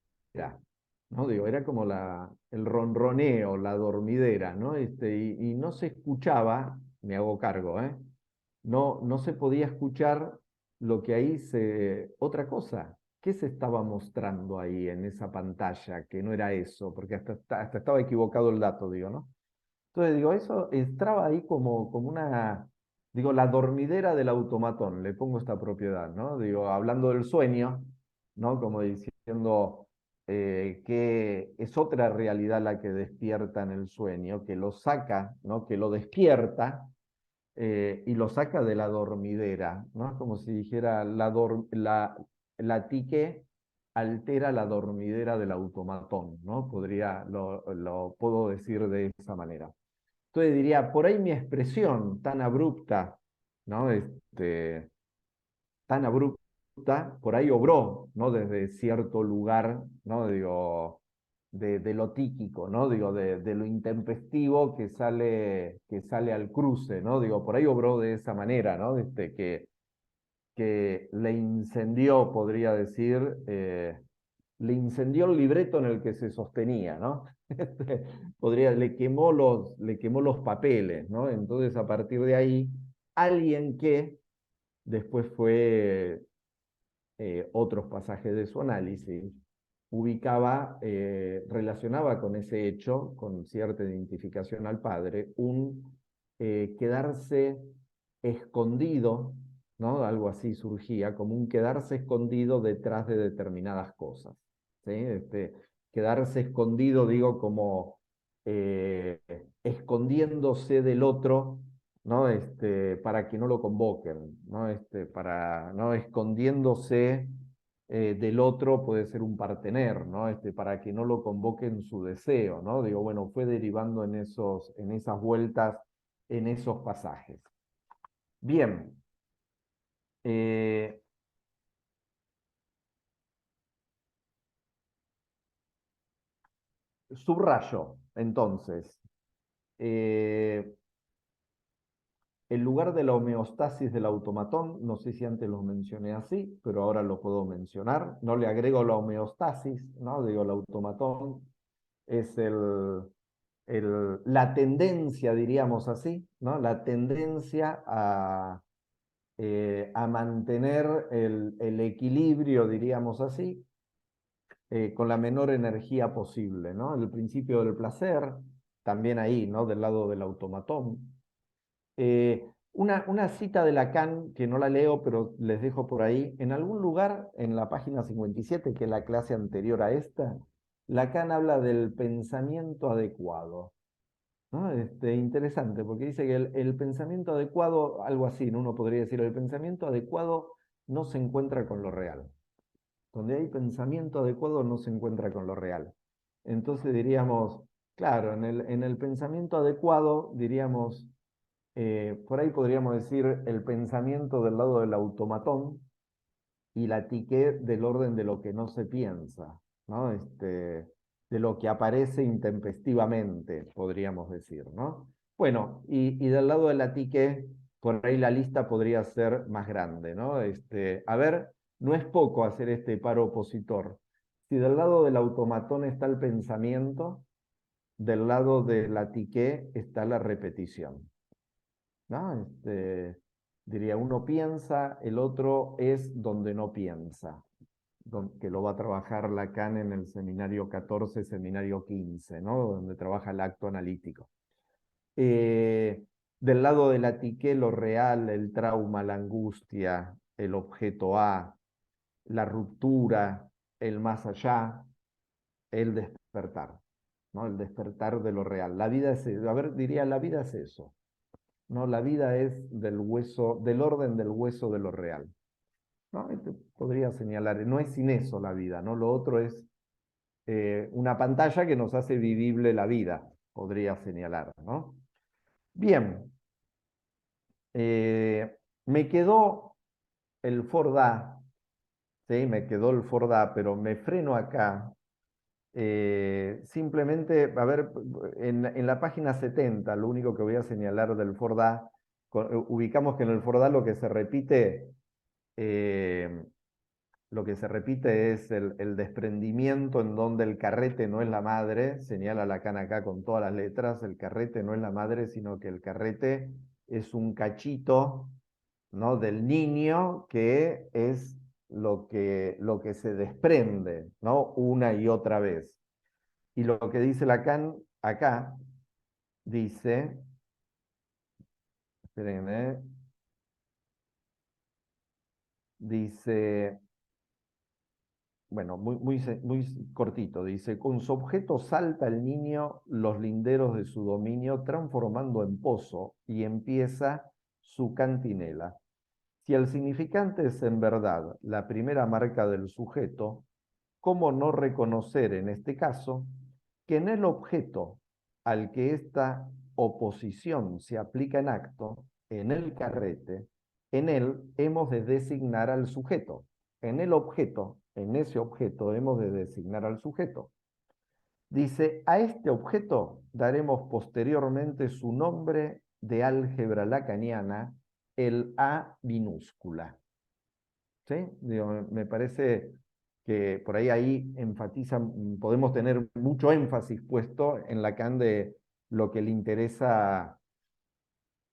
¿no? Digo, era como el ronroneo, la dormidera, ¿no? Y no se escuchaba, me hago cargo, ¿eh? No se podía escuchar lo que ahí otra cosa. ¿Qué se estaba mostrando ahí en esa pantalla? Que no era eso, porque hasta estaba equivocado el dato, digo, ¿no? Entonces, digo, eso entraba ahí como digo, la dormidera del automatón, le pongo esta propiedad, ¿no? Digo, hablando del sueño, ¿no? Como diciendo que es otra realidad la que despierta en el sueño, que lo saca, ¿no? Que lo despierta y lo saca de la dormidera, ¿no? Como si dijera, la tique altera la dormidera del automatón, ¿no? Lo puedo decir de esa manera. Entonces diría, por ahí mi expresión tan abrupta, ¿no? Tan abrupta, por ahí obró, ¿no? Desde cierto lugar, ¿no? Digo, de lo tíquico, ¿no? Digo, de lo intempestivo que sale al cruce, ¿no? Digo, por ahí obró de esa manera, ¿no? Que le incendió, podría decir, le incendió el libreto en el que se sostenía, ¿no? Le quemó los papeles, ¿no? Entonces, a partir de ahí, alguien que después fue otros pasajes de su análisis, relacionaba con ese hecho, con cierta identificación al padre, quedarse escondido, ¿no? Algo así surgía, como un quedarse escondido detrás de determinadas cosas, ¿sí? Quedarse escondido, digo, como eh, escondiéndose del otro, ¿no? Para que no lo convoquen, ¿no? ¿no? Escondiéndose del otro puede ser un partener, ¿no? Para que no lo convoquen su deseo, ¿no? Digo, bueno, fue derivando en esas vueltas, en esos pasajes. Bien. Eh, Subrayo, entonces, eh, el lugar de la homeostasis del automatón, no sé si antes lo mencioné así, pero ahora lo puedo mencionar. No le agrego la homeostasis, ¿no? Digo, el automatón es la tendencia, diríamos así, ¿no? La tendencia a mantener el equilibrio, diríamos así, con la menor energía posible, ¿no? El principio del placer, también ahí, ¿no? Del lado del automatón. Una cita de Lacan, que no la leo, pero les dejo por ahí, en algún lugar, en la página 57, que es la clase anterior a esta, Lacan habla del pensamiento adecuado, ¿no? Interesante, porque dice que el pensamiento adecuado, algo así, ¿no? Uno podría decir, el pensamiento adecuado no se encuentra con lo real. Donde hay pensamiento adecuado no se encuentra con lo real. Entonces diríamos, claro, en el pensamiento adecuado, diríamos, por ahí podríamos decir el pensamiento del lado del automatón y la tique del orden de lo que no se piensa, ¿no? De lo que aparece intempestivamente, podríamos decir, ¿no? Bueno, y del lado de la tique, por ahí la lista podría ser más grande, ¿no? A ver, no es poco hacer este paro opositor. Si del lado del automatón está el pensamiento, del lado de la tique está la repetición, ¿no? Diría, uno piensa, el otro es donde no piensa, que lo va a trabajar Lacan en el seminario 14, seminario 15, ¿no? Donde trabaja el acto analítico. Del lado de la psique, lo real, el trauma, la angustia, el objeto A, la ruptura, el más allá, el despertar, ¿no? El despertar de lo real. La vida es, a ver, diría, la vida es eso, ¿no? La vida es del hueso, del orden del hueso de lo real, ¿no? Podría señalar, no es sin eso la vida, ¿no? Lo otro es una pantalla que nos hace vivible la vida, podría señalar, ¿no? Bien, me quedó el Forda, ¿sí? Me quedó el Forda, pero me freno acá. Simplemente, a ver, en la página 70, lo único que voy a señalar del Forda, ubicamos que en el Forda eh, lo que se repite es el desprendimiento en donde el carrete no es la madre, señala Lacan acá con todas las letras, el carrete no es la madre, sino que el carrete es un cachito, ¿no? Del niño que es lo que se desprende, ¿no? Una y otra vez. Y lo que dice Lacan acá, dice, esperen, dice, bueno, muy cortito, dice, con su objeto salta el niño los linderos de su dominio, transformando en pozo y empieza su cantinela. Si el significante es en verdad la primera marca del sujeto, ¿cómo no reconocer en este caso que en el objeto al que esta oposición se aplica en acto, en el carrete, en él hemos de designar al sujeto? En el objeto, en ese objeto hemos de designar al sujeto. Dice, a este objeto daremos posteriormente su nombre de álgebra lacaniana, el A minúscula. ¿Sí? Digo, me parece que por ahí enfatizan, podemos tener mucho énfasis puesto en Lacan de lo que le interesa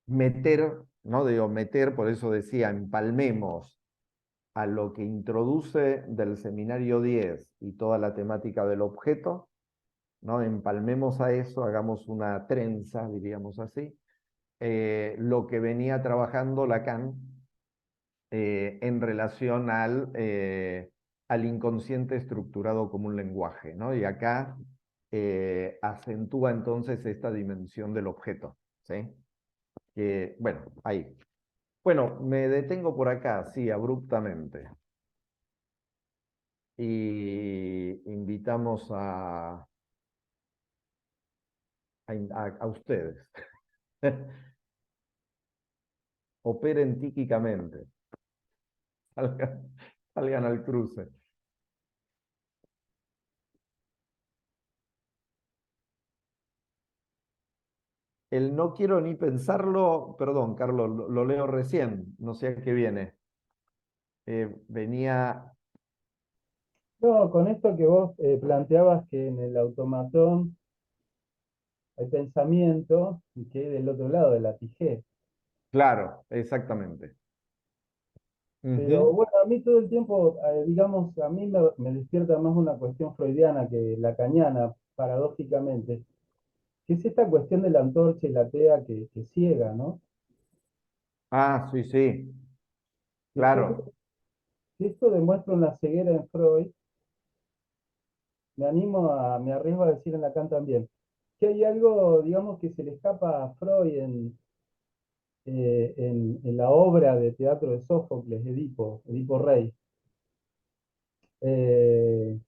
meter, ¿no? Digo, meter, por eso decía, empalmemos a lo que introduce del seminario 10 y toda la temática del objeto, ¿no? Empalmemos a eso, hagamos una trenza, diríamos así, lo que venía trabajando Lacan en relación al inconsciente estructurado como un lenguaje, ¿no? Y acá acentúa entonces esta dimensión del objeto, ¿sí? Bueno, ahí. Bueno, me detengo por acá, sí, abruptamente. Y invitamos a ustedes. Operen tíquicamente. Salgan, salgan al cruce. El no quiero ni pensarlo, perdón, Carlos, lo leo recién, no sé a qué viene. Venía, No, con esto que vos planteabas que en el automatón hay pensamiento y que hay del otro lado de la tijera. claro, exactamente. Pero Ujú. bueno, a mí todo el tiempo, digamos, a mí me despierta más una cuestión freudiana que lacaniana, paradójicamente, que es esta cuestión de la antorcha y la tea que ciega, ¿no? Ah, sí, sí, Y yo creo claro. que esto demuestra una ceguera en Freud, me arriesgo a decir en Lacan también, que hay algo, digamos, que se le escapa a Freud en la obra de teatro de Sófocles, Edipo Rey, eh,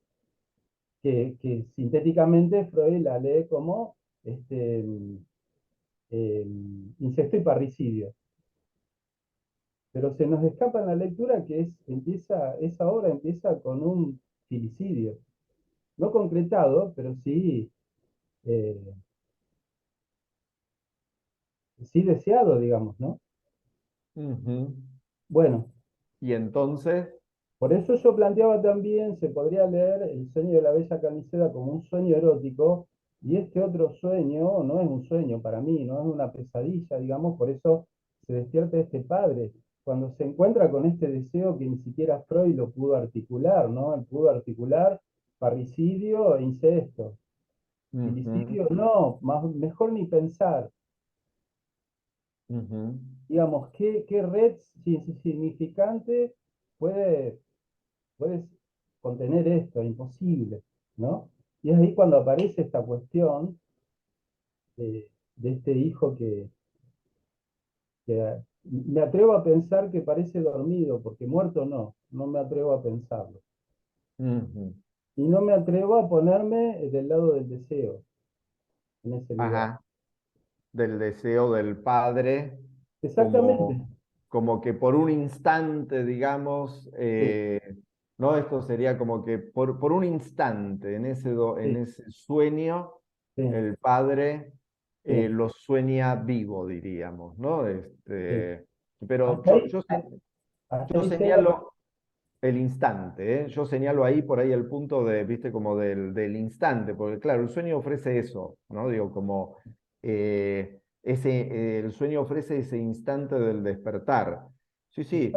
que sintéticamente Freud la lee como este, incesto y parricidio. Pero se nos escapa en la lectura que esa obra empieza con un filicidio, no concretado, pero sí, eh, sí deseado, digamos, ¿no? Ujú. Bueno, Y entonces, por eso yo planteaba también, se podría leer El sueño de la bella Camiseda como un sueño erótico, y este otro sueño no es un sueño para mí, no es una pesadilla, digamos, por eso se despierta este padre, cuando se encuentra con este deseo que ni siquiera Freud lo pudo articular, ¿no? Él pudo articular parricidio e incesto. ujú, Filicidio no, mejor ni pensar. ujú, Digamos, ¿qué red significante puede puedes contener esto? Imposible, ¿no? Y es ahí cuando aparece esta cuestión de este hijo que me atrevo a pensar que parece dormido, porque muerto no, no me atrevo a pensarlo. ujú. Y no me atrevo a ponerme del lado del deseo, en ese lugar. Ajá, del deseo del padre, Exactamente, como, como que por un instante, digamos, sí, ¿no? Esto sería como que por un instante, en sí, ese sueño, sí, el padre sí, lo sueña vivo, diríamos, ¿no? sí. Pero Hasta ahí, hasta yo ahí llega, señalo el instante, ¿eh? Yo señalo ahí por ahí el punto de, viste, como del instante, porque claro, el sueño ofrece eso, ¿no? Digo, como el sueño ofrece ese instante del despertar. Sí, sí,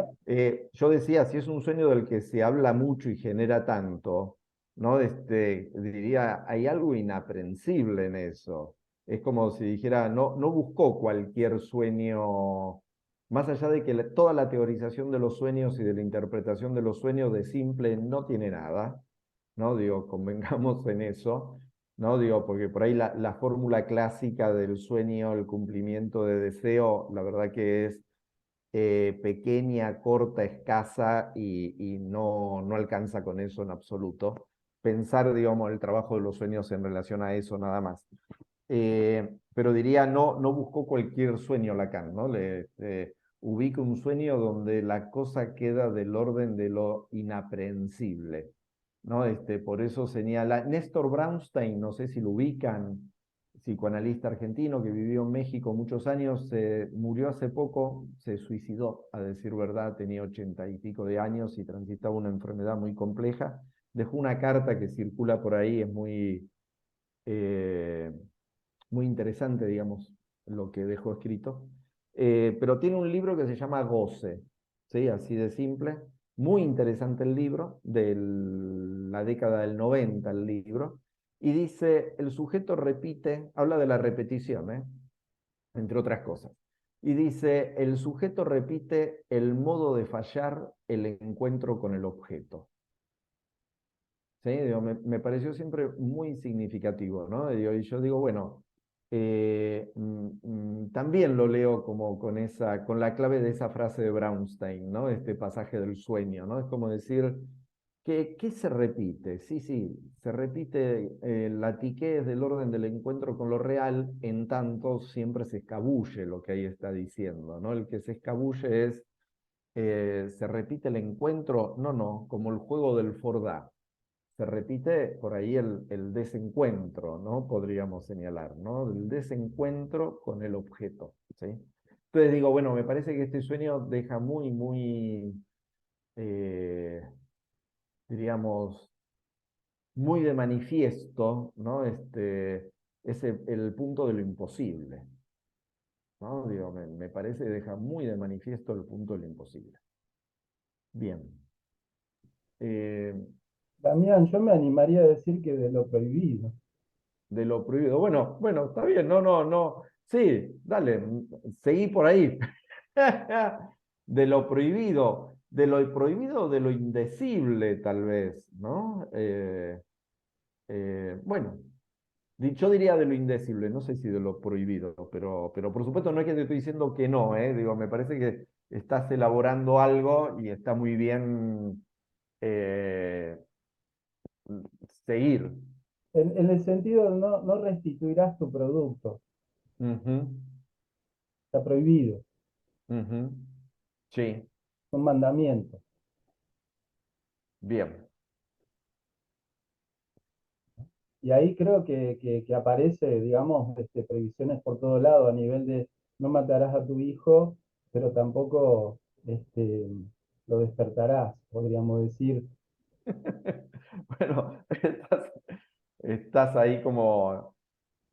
yo decía, si es un sueño del que se habla mucho y genera tanto, ¿no? Diría, hay algo inaprensible en eso. Es como si dijera, no, no buscó cualquier sueño más allá de que toda la teorización de los sueños y de la interpretación de los sueños de simple no tiene nada, ¿no? Digo, convengamos en eso, ¿no? Digo, porque por ahí la fórmula clásica del sueño, el cumplimiento de deseo, la verdad que es pequeña, corta, escasa y no alcanza con eso en absoluto. Pensar, digamos, el trabajo de los sueños en relación a eso nada más. Pero diría, no buscó cualquier sueño Lacan, ¿no? Ubica un sueño donde la cosa queda del orden de lo inaprehensible, ¿no? Por eso señala Néstor Brownstein, no sé si lo ubican, psicoanalista argentino que vivió en México muchos años, murió hace poco, se suicidó, a decir verdad, tenía 80 y pico de años y transitaba una enfermedad muy compleja. Dejó una carta que circula por ahí, es eh, muy interesante, digamos, lo que dejó escrito. Pero tiene un libro que se llama Goce, ¿sí? Así de simple. Muy interesante el libro, de la década del 90 el libro. Y dice, el sujeto repite, habla de la repetición, entre otras cosas. Y dice, el sujeto repite el modo de fallar el encuentro con el objeto. ¿Sí? Digo, me pareció siempre muy significativo, ¿no? Digo, y yo digo, bueno, también lo leo como con la clave de esa frase de Brownstein, ¿no? Este pasaje del sueño, ¿no? Es como decir, ¿qué se repite? Sí, sí, se repite la tiquez del orden del encuentro con lo real, en tanto siempre se escabulle lo que ahí está diciendo, ¿no? El que se escabulle es, ¿se repite el encuentro? No, no, como el juego del Fordá se repite por ahí el desencuentro, ¿no? Podríamos señalar, ¿no? El desencuentro con el objeto, ¿sí? Entonces digo, bueno, me parece que este sueño deja eh, diríamos, muy de manifiesto, ¿no? El punto de lo imposible, ¿no? Digo, me parece que deja muy de manifiesto el punto de lo imposible. Bien. Eh, Damián, yo me animaría a decir que de lo prohibido. de lo prohibido. Bueno, bueno, está bien, no, no, no. Sí, dale, seguí por ahí. De lo prohibido, de lo indecible, tal vez, ¿no? Bueno, Yo diría de lo indecible, no sé si de lo prohibido, pero por supuesto no es que te estoy diciendo que no, ¿eh? Digo, me parece que estás elaborando algo y está muy bien eh, seguir. En el sentido de no restituirás tu producto, Ujú, está prohibido, ujú. Sí, es un mandamiento. bien. Y ahí creo que aparece, digamos, previsiones por todo lado a nivel de no matarás a tu hijo, pero tampoco lo despertarás, podríamos decir. Bueno, estás ahí como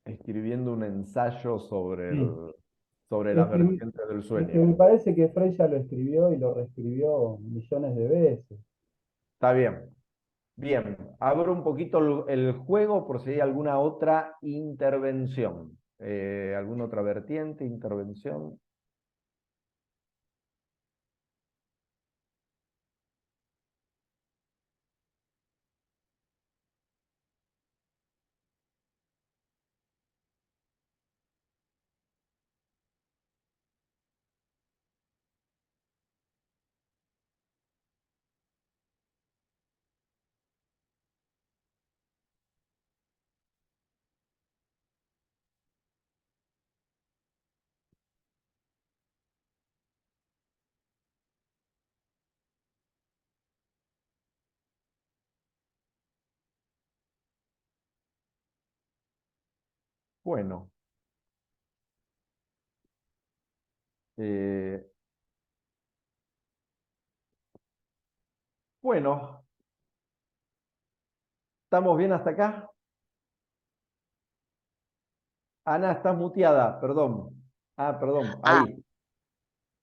escribiendo un ensayo Sí. sobre Es las que, vertientes del es que sueño. me parece que Frey ya lo escribió y lo reescribió millones de veces. Está bien. Bien, abro un poquito el juego por si hay alguna otra intervención. ¿Alguna otra vertiente, intervención? Bueno, eh, bueno, ¿estamos bien hasta acá? Ana, estás muteada, perdón. Ah, perdón, Ah, ahí.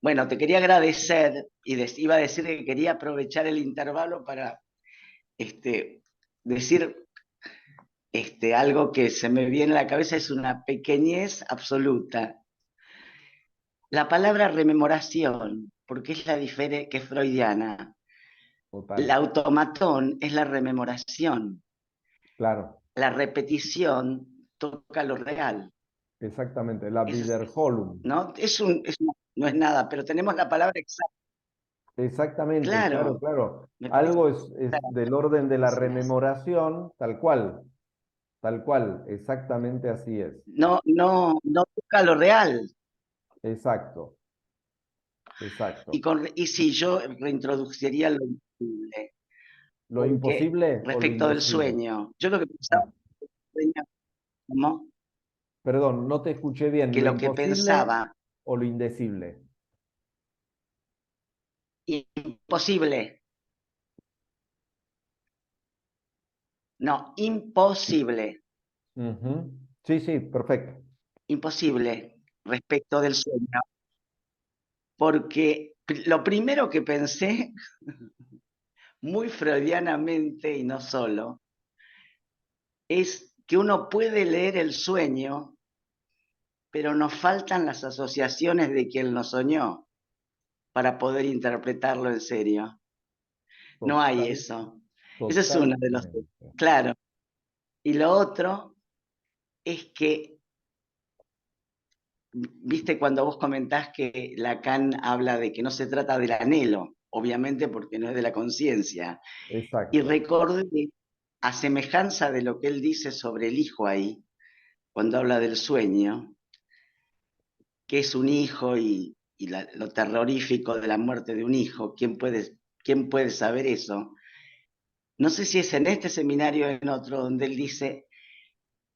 bueno, te quería agradecer y iba a decir que quería aprovechar el intervalo para decir algo que se me viene a la cabeza, es una pequeñez absoluta. La palabra rememoración, porque es la diferencia que es freudiana. La Total, automatón es la rememoración. claro, La repetición toca lo real. exactamente, la Es, Wiederholung. ¿no? No es nada, pero tenemos la palabra exacta. Exactamente, claro, Claro, claro. me parece Algo es del orden de la rememoración, tal cual, exactamente así es. no toca lo real. Exacto, exacto. Y si yo reintroduciría lo imposible, ¿Lo porque imposible o lo respecto del indecible? sueño, yo lo que pensaba Ah, del sueño, como perdón, no te escuché bien. que ¿Lo lo que imposible pensaba, o lo indecible? imposible, no, imposible, Ujú. Sí, sí, perfecto. imposible respecto del sueño, porque lo primero que pensé, muy freudianamente y no solo, es que uno puede leer el sueño, pero nos faltan las asociaciones de quien lo soñó para poder interpretarlo en serio. No hay Total, eso. Ese es uno de los... totalmente. Claro. Y lo otro es que, viste, cuando vos comentás que Lacan habla de que no se trata del anhelo, obviamente porque no es de la conciencia, y Exacto. recordé, a semejanza de lo que él dice sobre el hijo ahí, cuando habla del sueño, que es un hijo y lo terrorífico de la muerte de un hijo, quién puede saber eso? No sé si es en este seminario o en otro donde él dice,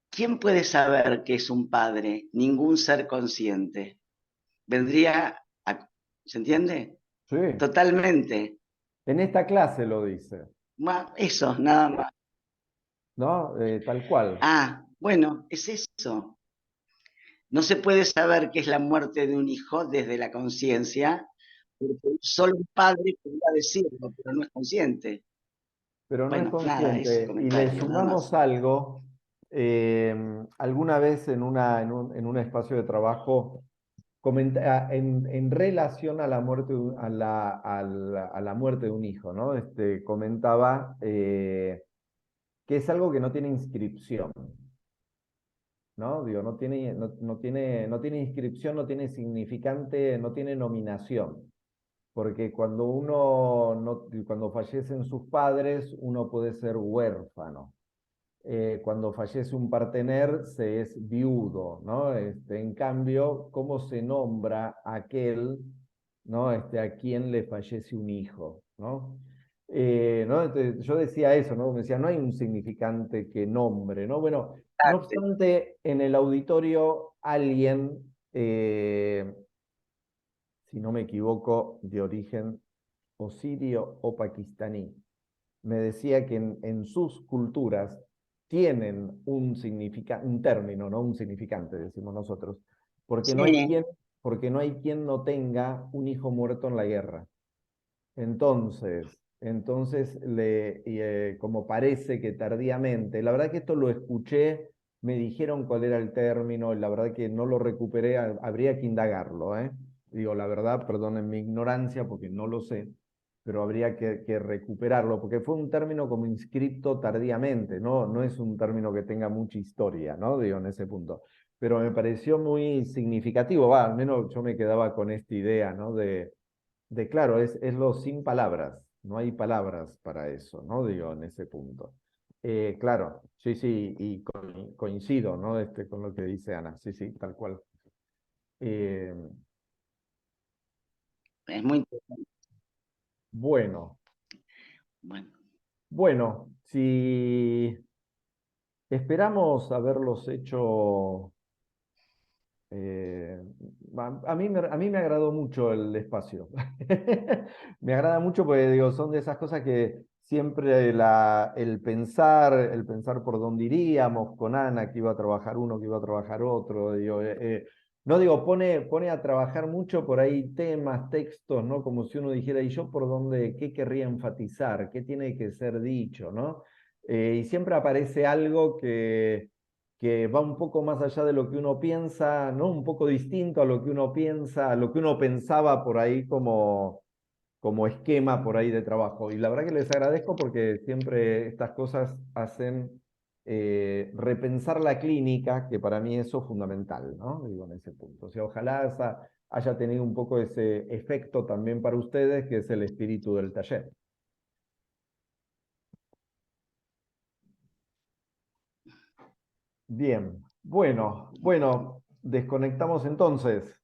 ¿quién puede saber que es un padre? Ningún ser consciente. Vendría a... ¿Se entiende? Sí. Totalmente. En esta clase lo dice, Eso, nada más. ¿no? Tal cual. Ah, bueno, es eso. No se puede saber qué es la muerte de un hijo desde la conciencia, porque solo un padre podría decirlo, pero no es consciente. Pero no es Bueno, nada, ese consciente. Y le comentario, nada sumamos más. algo. Alguna vez en un espacio de trabajo, en relación a la muerte, a la muerte de un hijo, ¿no? Comentaba que es algo que no tiene inscripción. ¿no? Digo, no tiene inscripción, no tiene significante, no tiene nominación. Porque cuando fallecen sus padres, uno puede ser huérfano. Cuando fallece un partener, se es viudo, ¿no? En cambio, ¿cómo se nombra aquel, ¿no? A quien le fallece un hijo, ¿no? ¿No? Entonces, yo decía eso, ¿no? Me decía, no hay un significante que nombre, ¿no? Bueno, no obstante, en el auditorio alguien, si no me equivoco, de origen o sirio o pakistaní, me decía que en sus culturas tienen un término, ¿no? Un significante, decimos nosotros, porque no hay Sí, quien no tenga un hijo muerto en la guerra. Como parece que tardíamente, la verdad que esto lo escuché, me dijeron cuál era el término, y la verdad que no lo recuperé, habría que indagarlo, ¿eh? Digo, la verdad, perdonen mi ignorancia porque no lo sé, pero habría que recuperarlo, porque fue un término como inscrito tardíamente, ¿no? No es un término que tenga mucha historia, ¿no? Digo, en ese punto. Pero me pareció muy significativo, va, al menos yo me quedaba con esta idea, ¿no? Claro, es lo sin palabras, no hay palabras para eso, ¿no? Digo, en ese punto. Claro, sí, sí, y coincido, ¿no? Con lo que dice Ana, sí, sí, tal cual. Eh, es muy interesante. bueno, Bueno, bueno, si esperamos haberlos hecho. Eh, a mí me agradó mucho el espacio. Me agrada mucho porque digo, son de esas cosas que siempre el pensar por dónde iríamos, con Ana, que iba a trabajar uno, que iba a trabajar otro, digo, no digo, pone a trabajar mucho por ahí temas, textos, ¿no? Como si uno dijera, ¿y yo por dónde, qué querría enfatizar? ¿Qué tiene que ser dicho, ¿no? Y siempre aparece algo que va un poco más allá de lo que uno piensa, ¿no? Un poco distinto a lo que uno piensa, a lo que uno pensaba por ahí como esquema por ahí de trabajo. Y la verdad que les agradezco porque siempre estas cosas hacen repensar la clínica, que para mí eso es fundamental, ¿no? Digo, en ese punto. O sea, ojalá haya tenido un poco ese efecto también para ustedes, que es el espíritu del taller. Bien, bueno, desconectamos entonces.